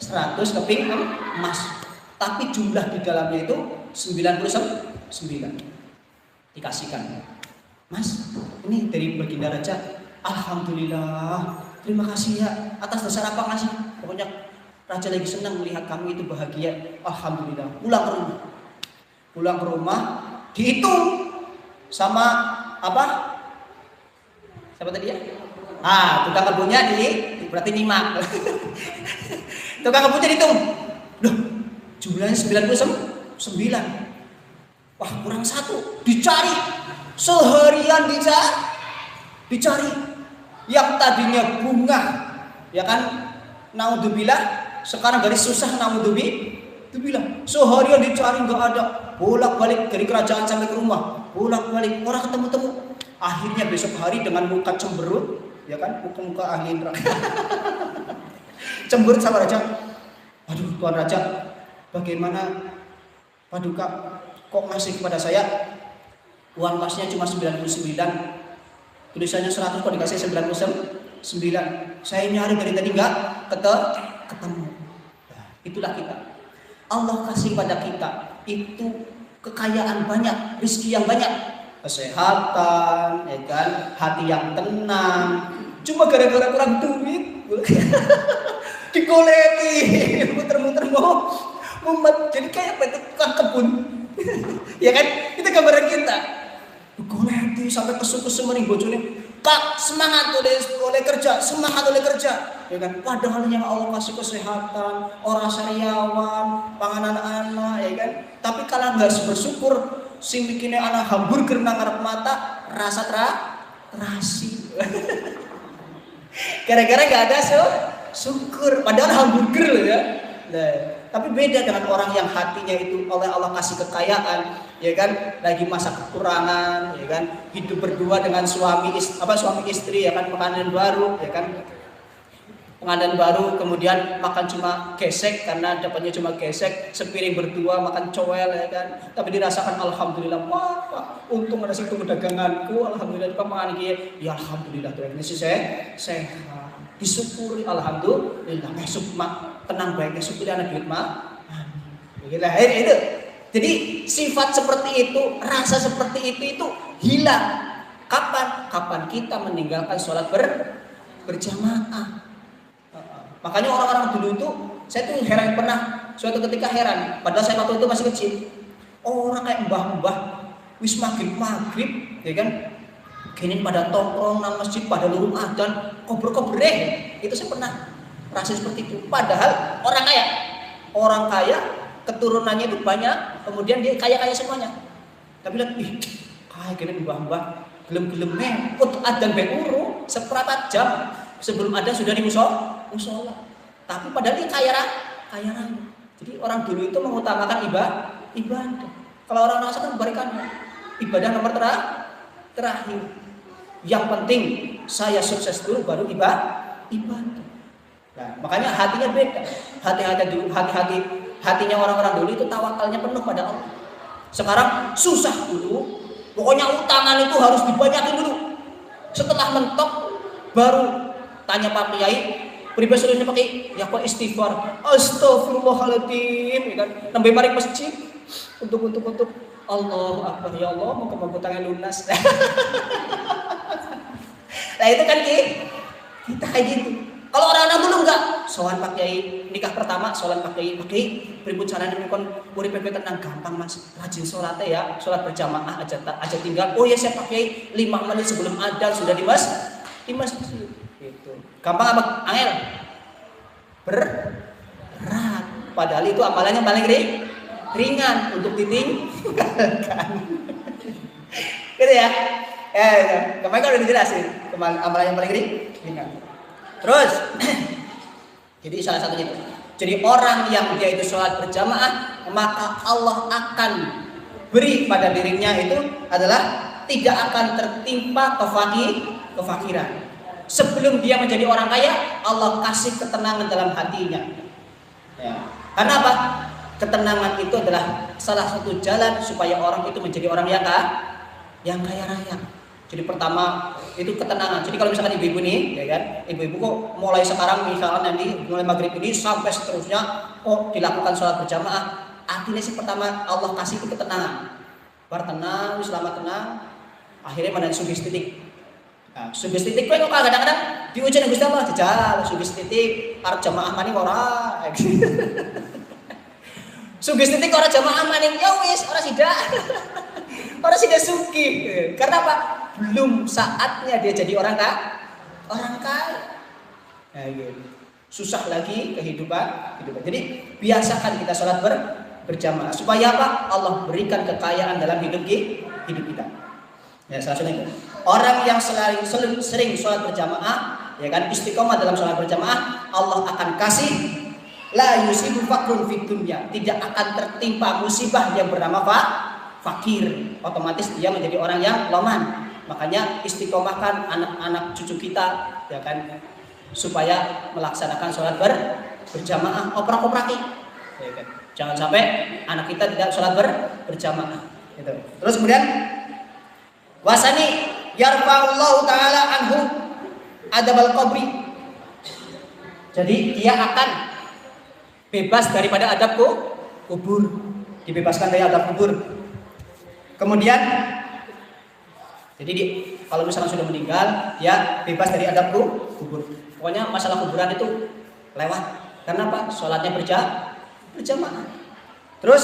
100 keping emas. Tapi jumlah di dalamnya itu 99. Dikasihkan. Mas, ini dari baginda Raja. Alhamdulillah. Terima kasih ya. Atas dasar apa ngasih? Pokoknya Raja lagi senang melihat kamu itu bahagia. Alhamdulillah. Pulang ke rumah dihitung sama apa? Siapa tadi ya? Tukang kebunnya berarti 5. Tukang kebunnya dihitung. Loh, jumlahnya 99. Wah, kurang 1. Dicari. Seharian dicari. Yang tadinya bunga, ya kan? Naudzubillah, sekarang garis susah naudzubillah. Seharian dicari nggak ada. Bolak-balik dari kerajaan sampai ke rumah. Bolak-balik, orang ketemu-temu. Akhirnya besok hari dengan muka cemberut, ya kan? Muka ahli neraka. Cemberut sama Raja. Aduh, Tuan Raja, bagaimana Paduka kok ngasih kepada saya uang kasnya cuma 99, tulisannya 100 kok dikasih 99. Saya nyari dari tadi nggak ketemu. Nah, itulah kita. Allah kasih pada kita itu kekayaan banyak, rezeki yang banyak, kesehatan, ya kan, hati yang tenang. Cuma gara-gara kurang duit, digoleki, muter-muter mau jadi kayak tukang kebun. Ya kan, itu gambaran kita. Goleti sampai kesu-kesu mending bojone, Pak, semangat oleh kerja, ya kan? Padahal yang Allah kasih kesehatan, orang sariawan, panganan anak, ya kan? Tapi kalau nggak bersyukur, sing bikinnya anak hamburger nang ngarep mata, rasa terasi. Gara-gara nggak ada syukur, padahal hamburger loh ya. Nah, tapi beda dengan orang yang hatinya itu oleh Allah kasih kekayaan, ya kan, lagi masa kekurangan, ya kan, hidup berdua dengan suami istri, ya kan, pengantin baru, ya kan, pengantin baru, kemudian makan cuma gesek karena dapatnya cuma gesek, sepiring berdua makan cowel, ya kan, tapi dirasakan alhamdulillah, Pak, untung ada situ daganganku, alhamdulillah, Pak, ya alhamdulillah, tuh ini sih sehat, disyukuri alhamdulillah, besok mak tenang baik, besok pilih anak duit mak, itu. Jadi sifat seperti itu, rasa seperti itu hilang. Kapan kita meninggalkan sholat berjamaah. Makanya orang-orang dulu itu, saya tuh heran, pernah suatu ketika heran, padahal saya waktu itu masih kecil. Orang kayak mbah-mbah, wis maghrib, ya kan, kini pada tongkrong nang masjid, pada lurung adzan, kober-kobreh. Itu saya pernah rasa seperti itu. Padahal orang kaya keturunannya itu banyak, kemudian dia kaya semuanya. Tapi lihat, kaya kini mbah-mbah, gelem-gelem ngikut adzan beuru seperempat jam sebelum adzan sudah di musola. Tapi padahal dia kaya raya. Jadi orang dulu itu mengutamakan ibadah. Kalau orang sekarang kebalikannya, ibadah nomor terakhir. Yang penting saya sukses dulu baru ibadah. Nah, makanya hatinya beda. Hatinya orang-orang dulu itu tawakalnya penuh pada Allah. Sekarang susah dulu. Pokoknya utangan itu harus dibanyakin dulu. Setelah mentok baru tanya Pak Kiai, pribadi pakai ya Pak istighfar. Astagfirullahaladzim, ya kan? Nambah mari masjid untuk Allahu Akbar, ya Allah, mau utangnya lunas. Nah itu kan kita kayak gitu. Kalau orang anak dulu enggak, soal Pak Kiai nikah pertama, soal Pak Kiai, pripun caranya kon murid PP tenang gampang Mas, rajin sholatnya ya, sholat berjamaah aja tinggal. Oh ya saya Pak Kiai 5 menit sebelum adzan sudah di masjid. Gitu. Gampang apa? Angel? Berat. Padahal itu amalannya paling ringan untuk ditinggalkan. Gitu ya. Kemarin kan udah dijelasin, amalan yang paling ringan. Terus, jadi salah satunya itu. Jadi orang yang dia itu sholat berjamaah, maka Allah akan beri pada dirinya itu adalah tidak akan tertimpa kefakiran. Sebelum dia menjadi orang kaya, Allah kasih ketenangan dalam hatinya. Ya. Karena apa? Ketenangan itu adalah salah satu jalan supaya orang itu menjadi orang yang kaya raya. Jadi pertama itu ketenangan. Jadi kalau misalkan ibu-ibu nih, ya kan, ibu-ibu kok mulai sekarang misalkan nanti mulai maghrib ini sampai seterusnya kok dilakukan sholat berjamaah, artinya sih pertama Allah kasih itu ketenangan. Tenang, selama tenang, akhirnya pada sugestitik. Nah, sugestitik kok kadang-kadang diuji Gusti Allah jajal sugestitik arep jamaah maning ora. Sugestitik ora jamaah maning ya wis ora sida. Ora sida sugih. Karena apa? Belum saatnya dia jadi orang kaya. Nah, gitu. Susah lagi kehidupan. Jadi biasakan kita sholat berjamaah supaya apa? Allah berikan kekayaan dalam hidup kita. Ya, salah satunya itu. Orang yang sering sholat berjamaah, ya kan, istiqomah dalam sholat berjamaah, Allah akan kasih la yusibu fakrun fid dunya, tidak akan tertimpa musibah yang bernama fakir. Otomatis dia menjadi orang yang loman. Makanya istiqomahkan anak-anak cucu kita, ya kan, supaya melaksanakan sholat berjamaah, oprak-opraki. Ya kan? Jangan sampai anak kita tidak sholat berjamaah. Gitu. Terus kemudian wasani yarfa'ullahu ta'ala anhu adabal qabri. Jadi dia akan bebas daripada adab kubur, dibebaskan dari adab kubur. Kemudian jadi kalau misalnya sudah meninggal, ya bebas dari adab kubur. Pokoknya masalah kuburan itu lewat. Karena apa? Sholatnya berjamaah. Terus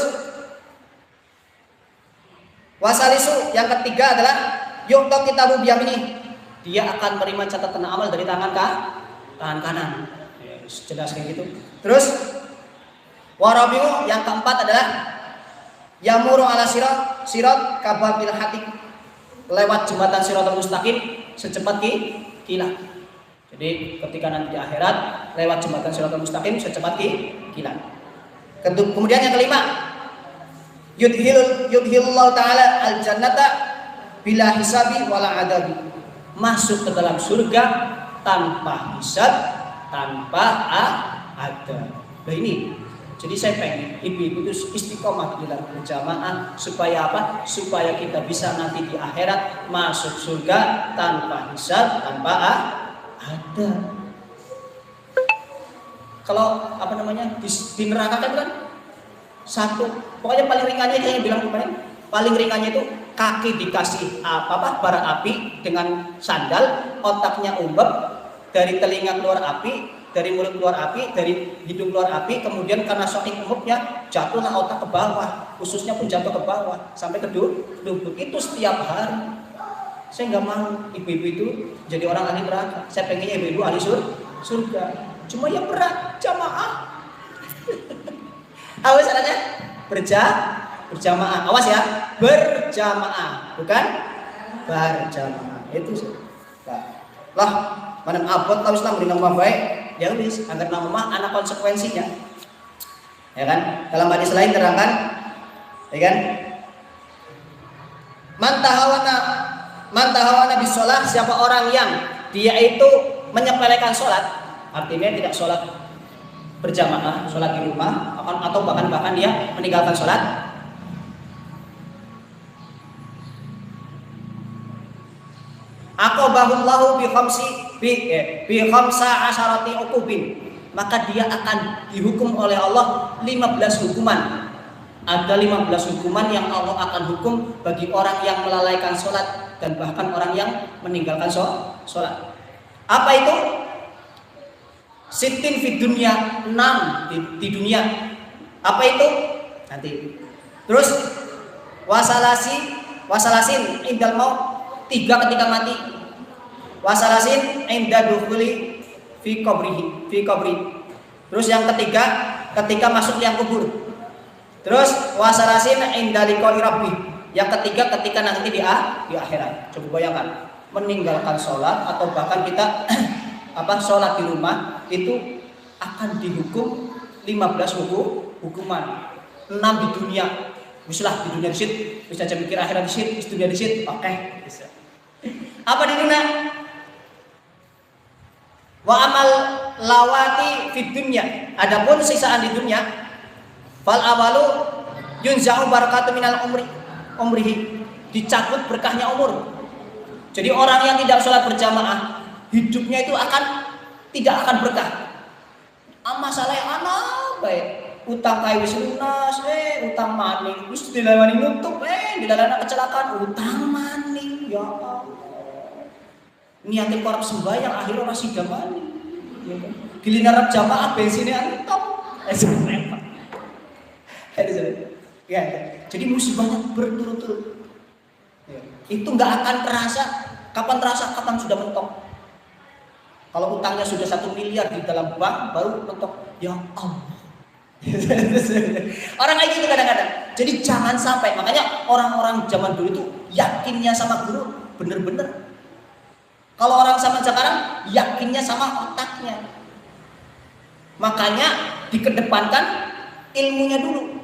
wasalisu yang ketiga adalah yukta kitabu biyamini. Dia akan menerima catatan amal dari tangan kanan. Jelas kayak gitu. Terus warabiu yang keempat adalah yamuru ala sirat kababil hati, lewat jembatan Shiratal Mustaqim secepat kilat. Jadi ketika nanti di akhirat lewat jembatan Shiratal Mustaqim secepat kilat. Kemudian yang kelima, yudhilullahu ta'ala al-jannata bila hisabi wala adabi. Masuk ke dalam surga tanpa hisab, tanpa adab. Nah ini, jadi saya pengen ibu-ibu itu istiqomah di dalam berjamaah supaya apa? Supaya kita bisa nanti di akhirat masuk surga tanpa hisab, tanpa adab. Kalau apa namanya di neraka kan satu, pokoknya paling ringannya dia yang bilang kemarin, paling ringannya itu kaki dikasih bara api dengan sandal, otaknya umbek, dari telinga keluar api, dari mulut keluar api, dari hidung keluar api, kemudian karena saking umbeknya jatuhlah otak ke bawah, ususnya pun jatuh ke bawah sampai ke lutut. Itu setiap hari. Saya nggak mau ibu-ibu itu jadi orang ahli neraka. Saya pengennya ibu-ibu ahli surga. Cuma yang berat jamaah. Awas caranya berjamaah. Awas ya, berjamaah, bukan berjamaah. Itu sih. Lah, mana abot tahu Islam di nama baik, ya wis, agar nama anak konsekuensinya. Ya kan? Dalam hadis lain terangkan, ya kan? Mantahawana bisolat, siapa orang yang dia itu menyepelekan sholat, artinya tidak sholat berjamaah, sholat di rumah, atau bahkan dia meninggalkan sholat. Aqabahullahu bi khamsa asyarati uqubin, maka dia akan dihukum oleh Allah 15 hukuman. Ada 15 hukuman yang Allah akan hukum bagi orang yang melalaikan sholat dan bahkan orang yang meninggalkan sholat. Apa itu? Sitin di dunia, 6 di dunia. Apa itu? Nanti. Terus wasalasin indal maut, 3 ketika mati. Wasalasin inda dukhuli fi qabri. Terus yang ketiga ketika masuk liang kubur. Terus wasalasin inda liqa'i rabbi. Yang ketiga ketika nanti di akhirat. Coba bayangkan, meninggalkan sholat atau bahkan kita sholat di rumah itu akan dihukum 15 hukuman. 6 di dunia. Misalnya di dunia di situ, bisa aja mikir akhirat di situ, di dunia di situ. Oke, bisa. Apa di dunia? Wa amal lawati fid dunya. Adapun sisaan di dunia, fal awalu yunza'u barakatu minal umrihi. Dicabut berkahnya umur. Jadi orang yang tidak sholat berjamaah, hidupnya itu tidak akan berkah. Masalah yang anak baik. Utang kayu wis lunas, utang maning, wis dilewani nutup, dilalana kecelakaan, utang maning, ya Allah. Niatin korep sembahyang akhirnya masih damani. Ya kan? Giliran jamaah bensinnya antok. Ya, jadi musibahnya berturut-turut. Ya. Itu nggak akan terasa. Kapan terasa? Kapan sudah mentok. Kalau utangnya sudah 1 miliar di dalam bank, baru mentok. Ya Allah. Orang kayak gitu kadang-kadang. Jadi jangan sampai, makanya orang-orang zaman dulu itu yakinnya sama guru bener-bener. Kalau orang zaman sekarang yakinnya sama otaknya. Makanya dikedepankan ilmunya dulu.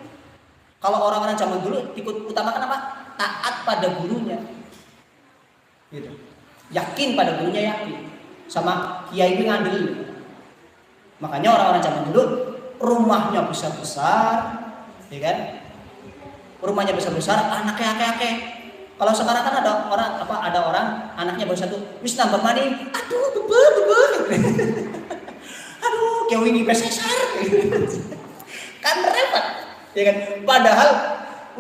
Kalau orang-orang zaman dulu ikut utamakan apa? Taat pada gurunya. Gitu. Yakin pada gurunya, yakin. Sama kiai itu ngandel. Makanya orang-orang zaman dulu rumahnya besar-besar, ya kan? Rumahnya besar-besar, anaknya akeh-akeh. Kalau sekarang kan ada orang anaknya baru 1, wis tambah mani, aduh bebel. Aduh, kayak wingi pesesar. Kan repot, ya kan? Padahal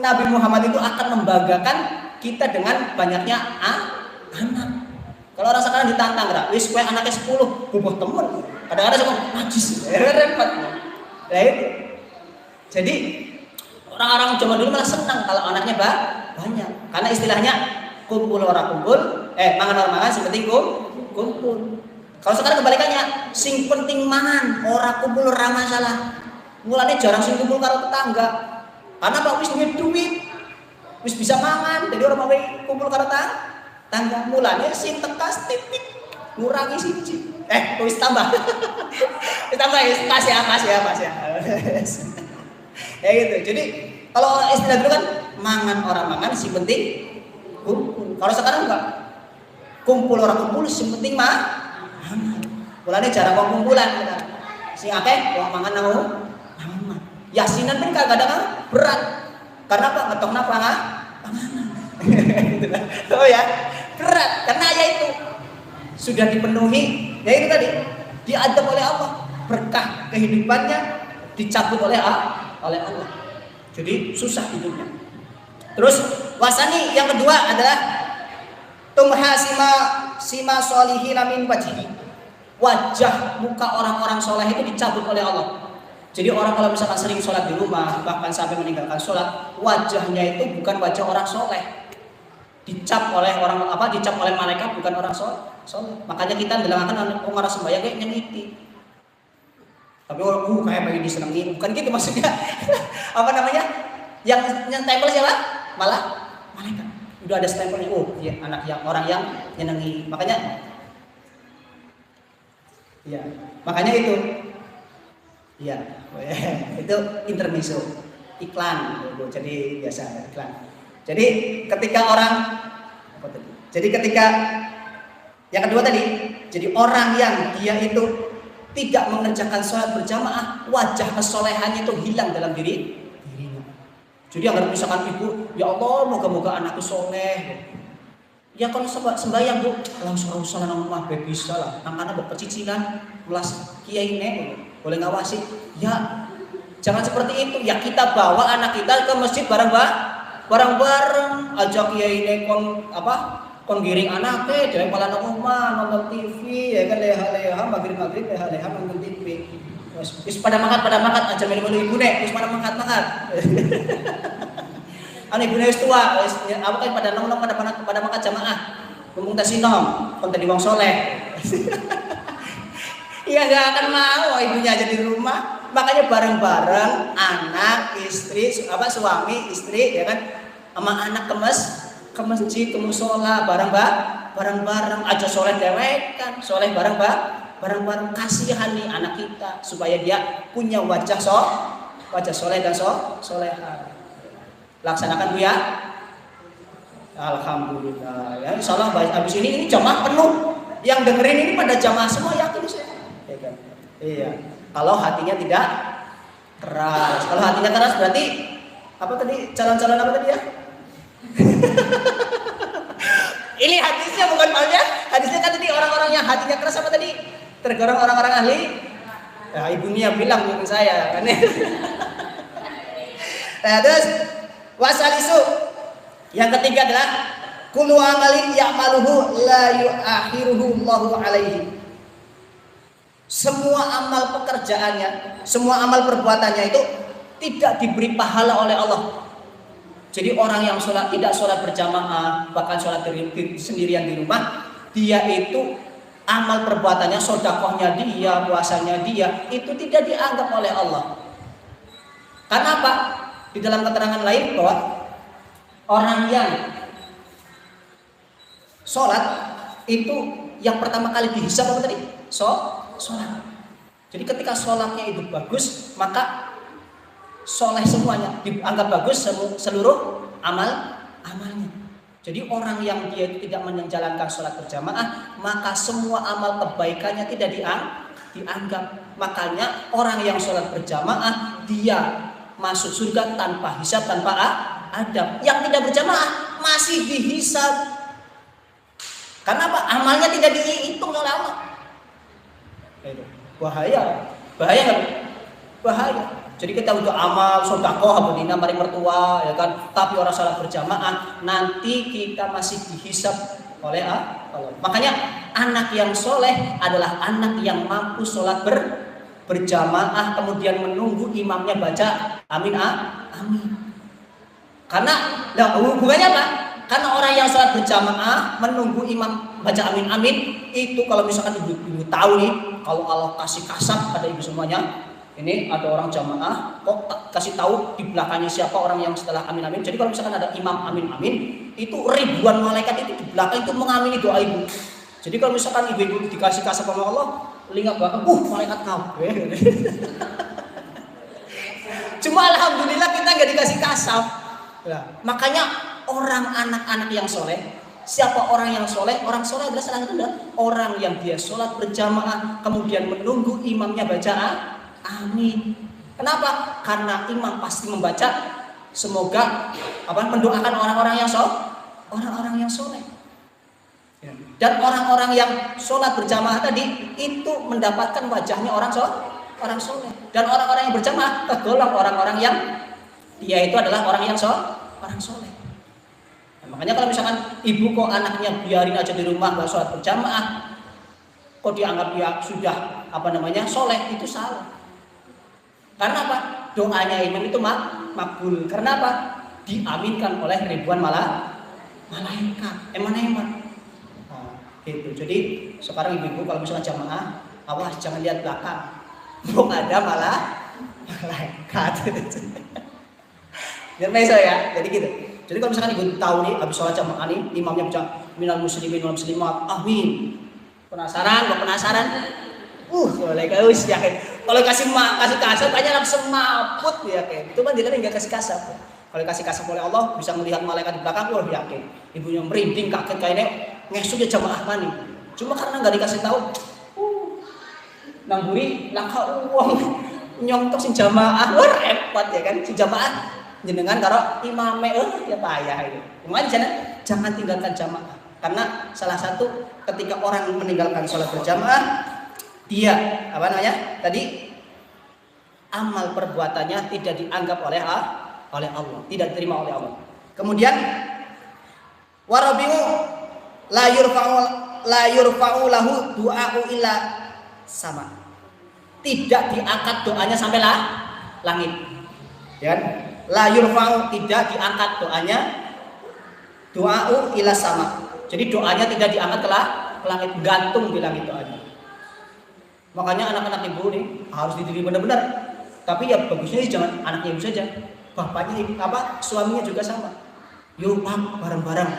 Nabi Muhammad itu akan membanggakan kita dengan banyaknya anak. Kalau orang sekarang ditantang, wis kowe anaknya 10, boboh temen. Kadang-kadang sama najis, repot. Nah itu. Jadi orang-orang zaman dulu malah senang kalau anaknya banyak. Karena istilahnya kumpul orang kumpul, mangan orang mangan, sing penting kumpul. Kalau sekarang kebalikannya, sing penting mangan, orang kumpul ora masalah. Mulane jarang sing kumpul karo tetangga. Karena Pak wis duit, wis bisa mangan, jadi orang mau kumpul karo tetangga. Mulane sing tekas titik ngurangi siji. Wis tambah. Wis tambah kasih ya. Ya gitu. Jadi kalau istilah dulu kan mangan orang mangan si penting kumpul. Kalau sekarang enggak. Kumpul orang kumpul si penting mangan. Mulane jarang wong kumpulan kita. Sing akeh wong mangan nang mangan. Yasinan pun kadang-kadang berat. Karena apa? Ngetokna panganan. Oh ya, berat karena ya itu sudah dipenuhi, ya itu tadi diadab oleh Allah, berkah kehidupannya dicabut oleh Allah. Jadi susah hidupnya. Terus wasani yang kedua adalah tumha sima solihin min wajhi. Wajah muka orang-orang soleh itu dicabut oleh Allah. Jadi orang kalau misalkan sering sholat di rumah, bahkan sampai meninggalkan sholat, wajahnya itu bukan wajah orang soleh. Dicap oleh malaikat bukan orang soleh. Makanya kita dalamkan orang sembahyang kayak nyengiti. Tapi orang kayak pengen disenengin, bukan gitu maksudnya. Apa namanya? Yang tempel siapa? Malah malaikat. Udah ada stempelnya. Oh, ya anak yang orang yang nyenengi. Makanya itu. Iya, itu intermezzo, iklan. Jadi biasa iklan. Jadi ketika yang kedua tadi, jadi orang yang dia itu tidak mengerjakan sholat berjamaah, wajah kesolehannya itu hilang dalam dirinya. Jadi agar misalkan ibu, ya Allah moga-moga anakku soleh. Ya kalau sembahyang bu, langsung salah nama bisa lah. Anak-anak berpecicilan, melas kiai nek, boleh ngawasi. Ya jangan seperti itu. Ya kita bawa anak kita ke masjid bareng-bareng, ajak kiai nek kon giring anake dhewe malah nang omah nonton TV ya kan leha-leha maghrib-maghrib leha-leha nonton TV. Wis pada makan aja melu-melu ibune wis pada makan. Ane ibune wis tua wis apa kan pada nong pada makan jamaah. Mumpung ta sinom kon tadi wong soleh. Iya gak akan mau ibunya aja di rumah. Makanya bareng-bareng anak, istri, suami, istri ya kan sama anak ke masjid, ke musola bareng-bareng aja soleh dewek kan, soleh bareng-bareng kasihani anak kita supaya dia punya wajah soleh dan soleha. Laksanakan Bu ya. Alhamdulillah ya. Insyaallah habis ini jamaah penuh. Yang dengerin ini pada jamaah semua yakin saya. Ya kan? Iya. Kalau hatinya tidak keras. Kalau hatinya keras berarti apa tadi? Calon-calon apa tadi ya? Ini hadisnya bukan malnya. Hadisnya kan tadi orang-orang yang hatinya keras apa tadi? Tergolong orang-orang ahli. Ya, ibunya bilang bukan saya kan. Nah, terus wasalisu. Yang ketiga adalah kullu amalin ya'maluhu la yu'akhiruhu Allahu alaihi. Semua amal pekerjaannya, semua amal perbuatannya itu tidak diberi pahala oleh Allah. Jadi orang yang tidak sholat berjamaah, bahkan sholat sendirian di rumah, dia itu amal perbuatannya, sodakohnya dia, puasanya dia, itu tidak dianggap oleh Allah. Karena apa? Di dalam keterangan lain bahwa orang yang sholat itu yang pertama kali dihisab apa tadi? Sholat. Jadi ketika sholatnya itu bagus, maka soleh semuanya dianggap bagus seluruh amalnya. Jadi orang yang dia tidak menjalankan sholat berjamaah, maka semua amal kebaikannya tidak dianggap. Makanya orang yang sholat berjamaah dia masuk surga tanpa hisab, tanpa adab. Yang tidak berjamaah masih dihisab. Karena apa? Amalnya tidak dihitung oleh Allah. Bahaya nggak? Bahaya. Jadi kita untuk amal sedekah bedina mari mertua ya kan, tapi orang salat berjamaah nanti kita masih dihisab oleh Allah. Makanya anak yang soleh adalah anak yang mampu sholat berjamaah kemudian menunggu imamnya baca amin amin. Karena hubungannya apa? Karena orang yang sholat berjamaah menunggu imam baca amin amin itu kalau misalkan ibu tahu nih kalau Allah kasih kasab pada ibu semuanya. Ini ada orang jamaah kok kasih tahu di belakangnya siapa orang yang setelah amin amin. Jadi kalau misalkan ada imam amin amin itu ribuan malaikat itu di belakang itu mengamini doa ibu. Jadi kalau misalkan ibu dikasih kasih sama Allah, telinga belakang malaikat kabeh. Cuma alhamdulillah kita nggak dikasih kasaf. Nah, makanya orang anak-anak yang soleh, siapa orang yang soleh? Orang soleh adalah salah satu orang yang dia sholat berjamaah kemudian menunggu imamnya baca amin. Kenapa? Karena imam pasti membaca semoga mendoakan orang-orang yang soleh. Dan orang-orang yang sholat berjamaah tadi itu mendapatkan wajahnya orang soleh. Dan orang-orang yang berjamaah tergolong orang-orang yang dia itu adalah orang soleh. Nah, makanya kalau misalkan ibu kok anaknya biarin aja di rumah nggak sholat berjamaah, kok dianggap dia sudah soleh, itu salah. Karena apa? Doanya imam itu makbul. Karena apa? Diaminkan oleh ribuan malaikat. Eman-eman. Gitu. Jadi sekarang ibu-ibu kalau misalnya jamaah, awas jangan lihat belakang. Belum ada malaikat. Ngerti ya? Jadi gitu. Jadi kalau misalkan ibu tahu nih habis sholat jamaah nih imamnya baca minal muslimin wal muslimat, amin. Penasaran? Boleh kau yakin. Kalau kasih kasar banyak langsung maput yakin. Itu kan dia enggak kasih kasar. Kalau kasih kasar oleh Allah bisa melihat malaikat di belakang, yakin. Ibunya merinding kaget kayaknya ngesuk ya jamaah mani. Cuma karena enggak dikasih tahu. Nang buri laka uang nyontok sing jamaah repot ya kan. Si jamaah jenengan karo imame ya payah itu. Makanya jangan tinggalkan jamaah. Karena salah satu ketika orang meninggalkan sholat berjamaah dia tadi amal perbuatannya tidak dianggap oleh Allah, tidak diterima oleh Allah. Kemudian warabiu la yurfa'u lahu du'a'u illa sama. Tidak diangkat doanya sampai langit. Ya. La yurfa'u, tidak diangkat doanya, du'a'u ila sama. Jadi doanya tidak diangkat ke langit, gantung di langit doanya. Makanya anak-anak ibu nih harus dididik benar-benar. Tapi ya bagusnya jangan anaknya ibu saja, bapaknya suaminya juga sama. Yuk pak, bareng-bareng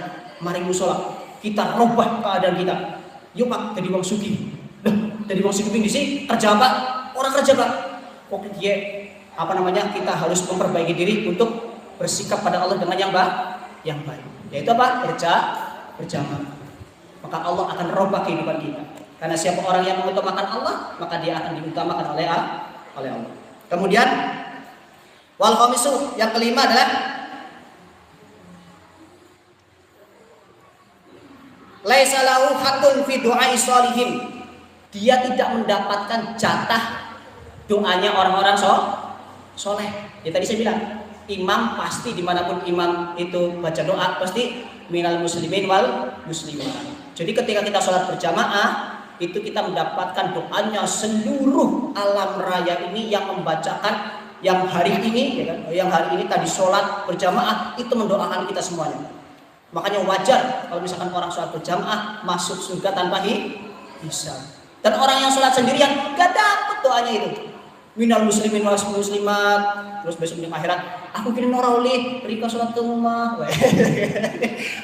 mari musola, kita robah keadaan kita. Yuk pak, jadi wong sugih. Jadi wong sugih di sini kerja apa? Orang kerja pak. Kok dia kita harus memperbaiki diri untuk bersikap pada Allah dengan yang baik. Yaitu apa? Berjamaah. Maka Allah akan robah kehidupan kita. Karena siapa orang yang mengutamakan Allah, maka dia akan diutamakan oleh Allah. Kemudian wal khamisu, yang kelima adalah laisa lahu haqqun fi du'ai sholihin. Dia tidak mendapatkan jatah doanya orang-orang soleh. Ya tadi saya bilang, imam pasti dimanapun imam itu baca doa pasti minal muslimin wal muslimat. Jadi ketika kita sholat berjamaah itu kita mendapatkan doanya seluruh alam raya ini yang membacakan yang hari ini, ya kan? Yang hari ini tadi sholat berjamaah itu mendoakan kita semuanya. Makanya wajar kalau misalkan orang sholat berjamaah masuk surga tanpa hisab. Dan orang yang sholat sendirian gak dapat doanya itu. Minal muslimin wal muslimat, terus besok di akhirat aku kini norauli rika sholat ke rumah.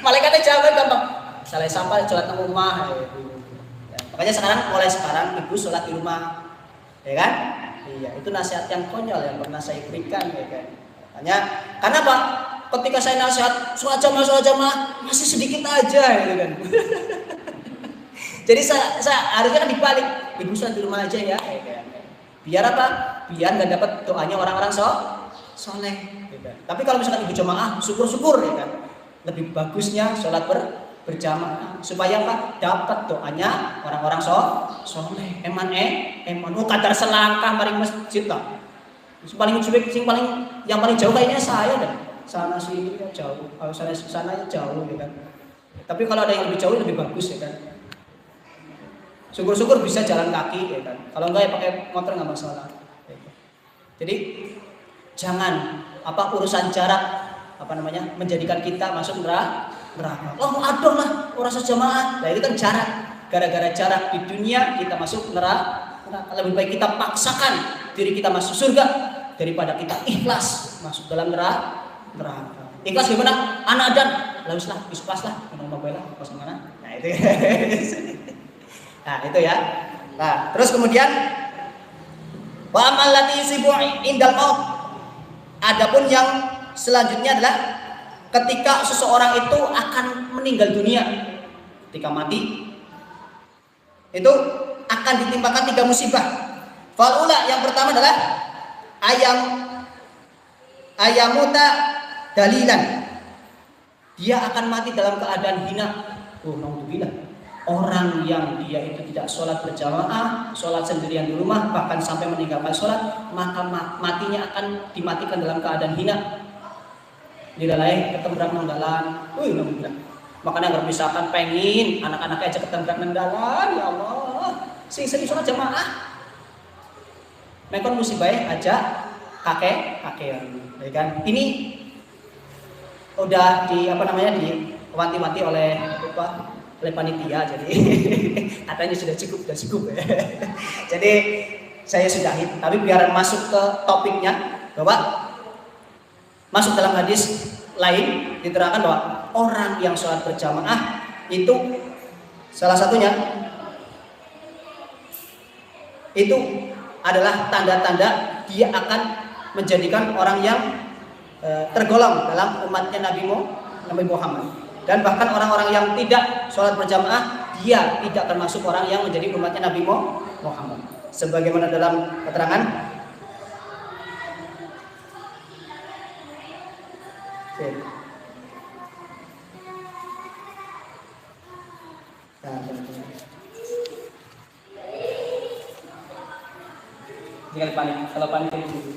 Malaikatnya jawab gampang. Salah sampai sholat ke rumah. Makanya mulai sekarang ibu sholat di rumah, ya kan? Iya, itu nasihat yang konyol yang pernah saya berikan, ya kan? Makanya, karena apa? Ketika saya nasihat sholat jamaah masih sedikit aja, gitu kan? Jadi saya harusnya kan dibalik, ibu sholat di rumah aja ya, kan? Biar apa? Biar nggak dapat doanya orang-orang soleh. Ya kan? Tapi kalau misalkan ibu jamaah, syukur-syukur, ya kan? Lebih bagusnya sholat berjamaah supaya apa? Dapat doanya orang-orang soleh. Eman kadar selangkah mari masjid lah. Yang paling jauh kayaknya saya dah. Sana sini kan jauh. Kalau sana jauh ya kan. Tapi kalau ada yang lebih jauh lebih bagus ya kan. Syukur-syukur bisa jalan kaki ya kan. Kalau enggak ya pakai motor enggak masalah. Jadi jangan urusan jarak menjadikan kita masuk neraka. Oh aduh lah orang sejamaah. Nah itu kan jarak. Gara-gara jarak di dunia kita masuk neraka. Lebih baik kita paksakan diri kita masuk surga daripada kita ikhlas masuk dalam neraka. Ikhlas gimana? Anak dan lauslah, ikhlas lah, mobil lah, pas mana? Nah itu. Nah itu ya. Nah terus kemudian wa amal lati yusibu indal maut. Adapun yang selanjutnya adalah ketika seseorang itu akan meninggal dunia, ketika mati itu akan ditimpakan 3 musibah. Falula yang pertama adalah ayamuta dalilan. Dia akan mati dalam keadaan hina. Naudzubillah. Orang yang dia itu tidak sholat berjamaah, sholat sendirian di rumah, bahkan sampai meninggalkan sholat, maka matinya akan dimatikan dalam keadaan hina. Dilalai ketembrak nanggalan. Naudzubillah. Makanya kalau misalkan pengen anak-anaknya aja ketembrak nanggalan, ya Allah, sing sholat jamaah. Mekon musibahnya aja kakek-kakean, ya kan? Ini udah di wanti-wanti oleh panitia, jadi katanya sudah cukup ya. Jadi saya sudahi, tapi biar masuk ke topiknya bahwa masuk dalam hadis lain diterangkan bahwa orang yang sholat berjamaah itu salah satunya itu adalah tanda-tanda dia akan menjadikan orang yang tergolong dalam umatnya Nabi Muhammad. Dan bahkan orang-orang yang tidak sholat berjamaah dia tidak termasuk orang yang menjadi umatnya Nabi Muhammad. Sebagaimana dalam keterangan kalau panik dulu.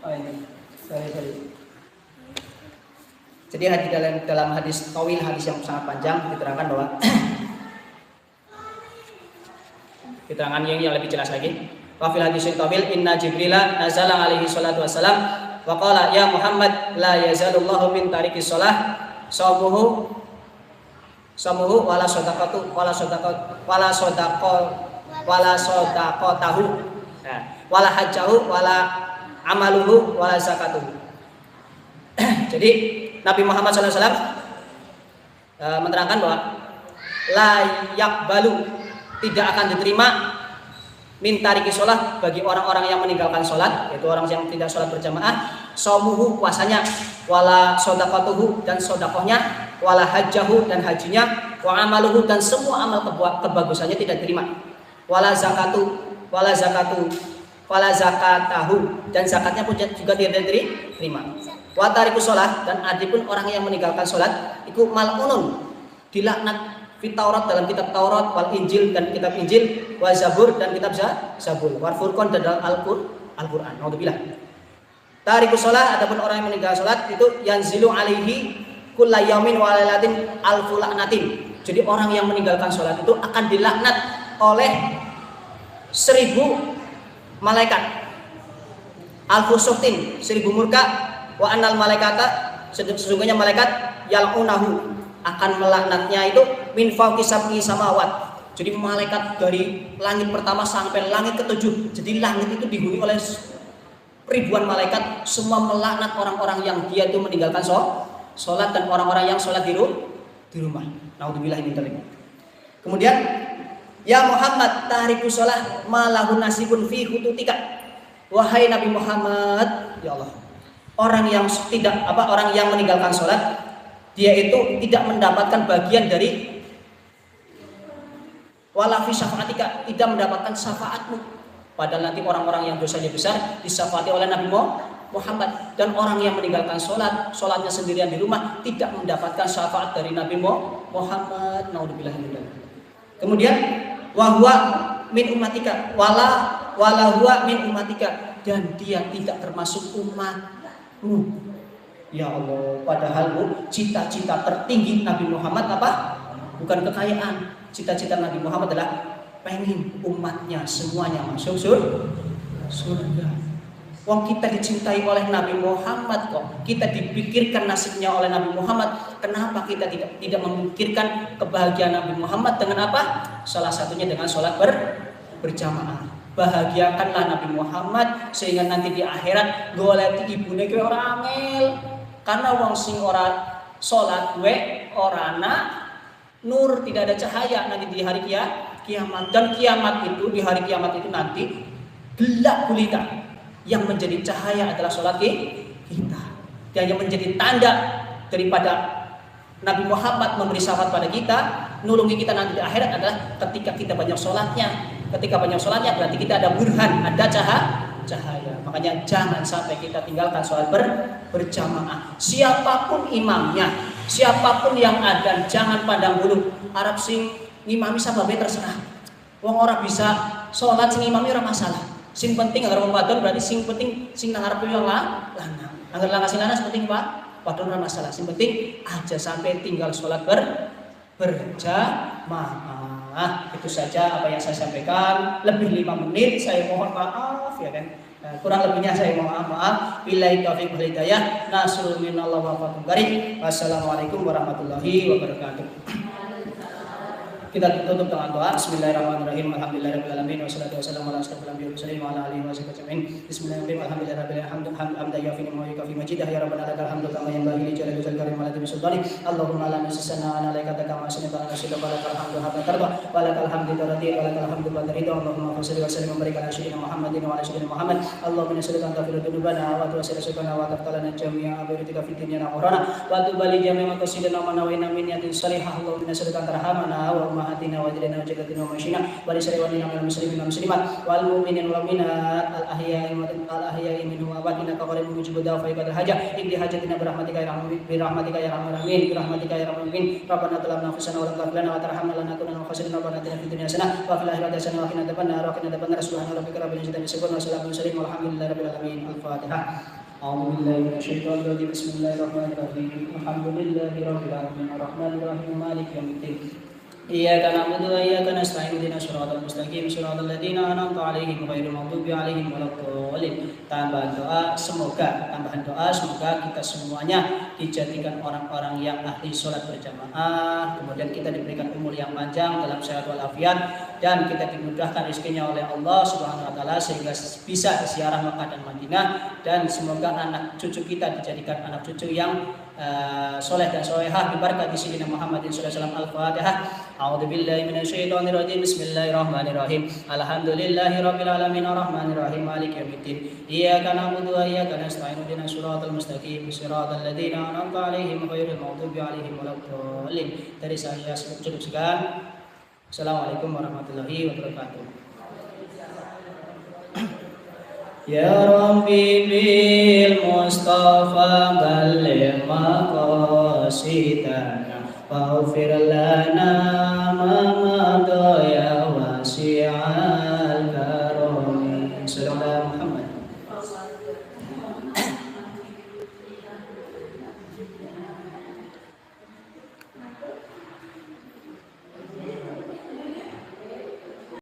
Oh ini, sorry. Jadi dalam hadis tawil, hadis yang sangat panjang, diterangkan bahwa keterangan yang lebih jelas lagi. Wa fil hadis tawil inna Jibrila nazala alaihi salatu wassalam wa qala ya Muhammad la yazalullahu min tariqis shalah samuhu wala sadaqatu wala sadaqatahu wala hajjahu wala amaluhu wala zakatuhu. Jadi Nabi Muhammad SAW menerangkan bahwa la yaqbalu, tidak akan diterima min tariki sholat, bagi orang-orang yang meninggalkan sholat, yaitu orang yang tidak sholat berjamaah, somuhu, puasanya, wala sodaqatuhu, dan sodakohnya, wala hajjahu, dan hajinya, wa amaluhu, dan semua amal kebagusannya tidak diterima, wala zakatahu, dan zakatnya pun juga tidak diterima. Wa tariku sholat, dan adipun orang yang meninggalkan sholat itu mal'unun, dilaknat fit Taurat, dalam kitab Taurat, wal Injil, dan kitab Injil, wa Zabur, dan kitab Zabur, wal Furqan, dan dalam Al-Qur'an. Naudzubillah. Tariku sholat, adapun orang yang meninggalkan sholat itu yanzilu alaihi kulla yaumin wa lailatin alfu la'natin. Jadi orang yang meninggalkan sholat itu akan dilaknat oleh 1000 malaikat. Alfu suhtin, 1000 murka, wa annal malaikata, sesungguhnya malaikat yal'unahu, akan melaknatnya itu min fawqi sab'i samawat. Jadi malaikat dari langit pertama sampai langit ke-7. Jadi langit itu dihuni oleh ribuan malaikat, semua melaknat orang-orang yang dia itu meninggalkan sholat dan orang-orang yang sholat di rumah. Naudzubillah min dzalik. Kemudian ya Muhammad tariku sholat malahu nasibun fi hututika. Wahai Nabi Muhammad, ya Allah, orang yang meninggalkan sholat, dia itu tidak mendapatkan bagian dari wala fi syafaatika, tidak mendapatkan syafaatmu. Padahal nanti orang-orang yang dosanya besar disyafaati oleh Nabi Muhammad, dan orang yang meninggalkan sholatnya sendirian di rumah tidak mendapatkan syafaat dari Nabi Muhammad. Naudzubillah min dzalik. Kemudian wahwa min ummatika, wala huwa min ummatika, dan dia tidak termasuk umatmu. Ya Allah, padahal cita-cita tertinggi Nabi Muhammad apa? Bukan kekayaan. Cita-cita Nabi Muhammad adalah pengen umatnya semuanya masuk surga. Wong kita dicintai oleh Nabi Muhammad kok. Kita dipikirkan nasibnya oleh Nabi Muhammad. Kenapa kita tidak memikirkan kebahagiaan Nabi Muhammad dengan apa? Salah satunya dengan sholat berjamaah. Bahagiakanlah Nabi Muhammad sehingga nanti di akhirat golek ibune kowe ora angel. Karena wong sing ora sholat orana nur, tidak ada cahaya nanti di hari kiamat. Dan kiamat itu, di hari kiamat itu nanti gelap gulita. Yang menjadi cahaya adalah sholat kita. Dan yang menjadi tanda daripada Nabi Muhammad memberi syafaat pada kita, nulungi kita nanti di akhirat adalah ketika kita banyak sholatnya. Ketika banyak sholatnya berarti kita ada burhan, ada cahaya. Makanya jangan sampai kita tinggalkan sholat berjamaah. Siapapun imamnya, siapapun yang ada, jangan pandang bulu. Arab sing ngimami sababe terserah. Wong ora bisa sholat sing imami ora masalah. Sing penting agar Ramadan berarti sing penting sing nang arep yo lanang. Agar lanang sing lanang penting Pak. Padahal ora masalah. Sing penting aja sampai tinggal sholat berjamaah. Itu saja apa yang saya sampaikan. Lebih 5 menit, saya mohon maaf ya kan. Kurang lebihnya saya mohon maaf. Billahi taufiq wal hidayah. Nasrul minallah wa fathun qarib. Wassalamualaikum warahmatullahi wabarakatuh. Kita tutup dengan doa. Bismillahirrahmanirrahim. Alhamdulillahirabbil alamin wassalatu wassalamu ala asyrofil anbiya'i wal mursalin wa ala alihi wasahbihi ajmain. Bismillahirrahmanirrahim. Alhamdulillahirabbil alamin hamdan yafi wa yukafi majidah ya rabbana lakal hamdu kama yanbaghi li jalali wajhika karim wa la sultani. Allahumma la nusisana wa alaika kama sanata ala syidda wa lakal hamdu hatta tarda wa lakal hamdu tardi wa lakal hamdu ba'da ridha. Allahumma salli wa sallim wa barik ala sayyidina Muhammadin wa ala sayyidina Muhammad. Allahumma salli wa taghfir dzunubana wa tuwassil syukana wa taqtalana jami'a abiratika fid dunya wa akhirah wa tubali jami'a qasidina wa nawina min yatin salihah. Allahumma salli wa tarhamana wa ummahatina wa jadina wa jadatina wa masyina wa li sariwatina minal muslimin wal muslimat wal mu'minin wal mu'minat al ahya'i minhum wa batina kaqarin mujibud dafa ibadal hajah indi hajatina birahmatika ya rahman birahmatika ya rahman rahim birahmatika ya rahman rahim rabbana talamna fusana wa lam taghfir lana wa tarhamna lanakunanna khasirin rabbana atina fid dunya hasanah wa fil akhirati hasanah wa qina adzabannar subhana rabbika rabbil izzati amma yasifun wa salamun alal mursalin walhamdulillahi rabbil alamin. Al-Fatihah. أعوذ بالله من الشيطان الرجيم بسم الله الرحمن الرحيم الحمد لله رب العالمين الرحمن الرحيم مالك يوم الدين إياك نعبد وإياك نستعين اهدنا الصراط المستقيم صراط الذين أنعمت عليهم غير المغضوب عليهم ولا الضالين. Tambahan doa semoga kita semuanya dijadikan orang-orang yang ahli sholat berjamaah, kemudian kita diberikan umur yang panjang dalam sehat walafiat, dan kita dimudahkan rezekinya oleh Allah Subhanahu wa taala sehingga bisa ziarah Makkah dan Madinah, dan semoga anak cucu kita dijadikan anak cucu yang soleh dan solehah berkat di sini Muhammadin sallallahu alaihi wasallam. Al-Fatihah. A'udzubillahi minasyaitonirrajim. Bismillahirrahmanirrahim. Alhamdulillahirabbil alamin arrahmanir rahim maliki yaumiddin. Iyyaka na'budu wa iyyaka nasta'in ihdinas siratal mustaqim siratal ladzina an'amta 'alaihim ghairil maghdubi 'alaihim waladdallin. Dari saya cukup sekian. Assalamualaikum warahmatullahi wabarakatuh. Ya Rabbi bil Mustafa balligh maqasidana waghfir lana ma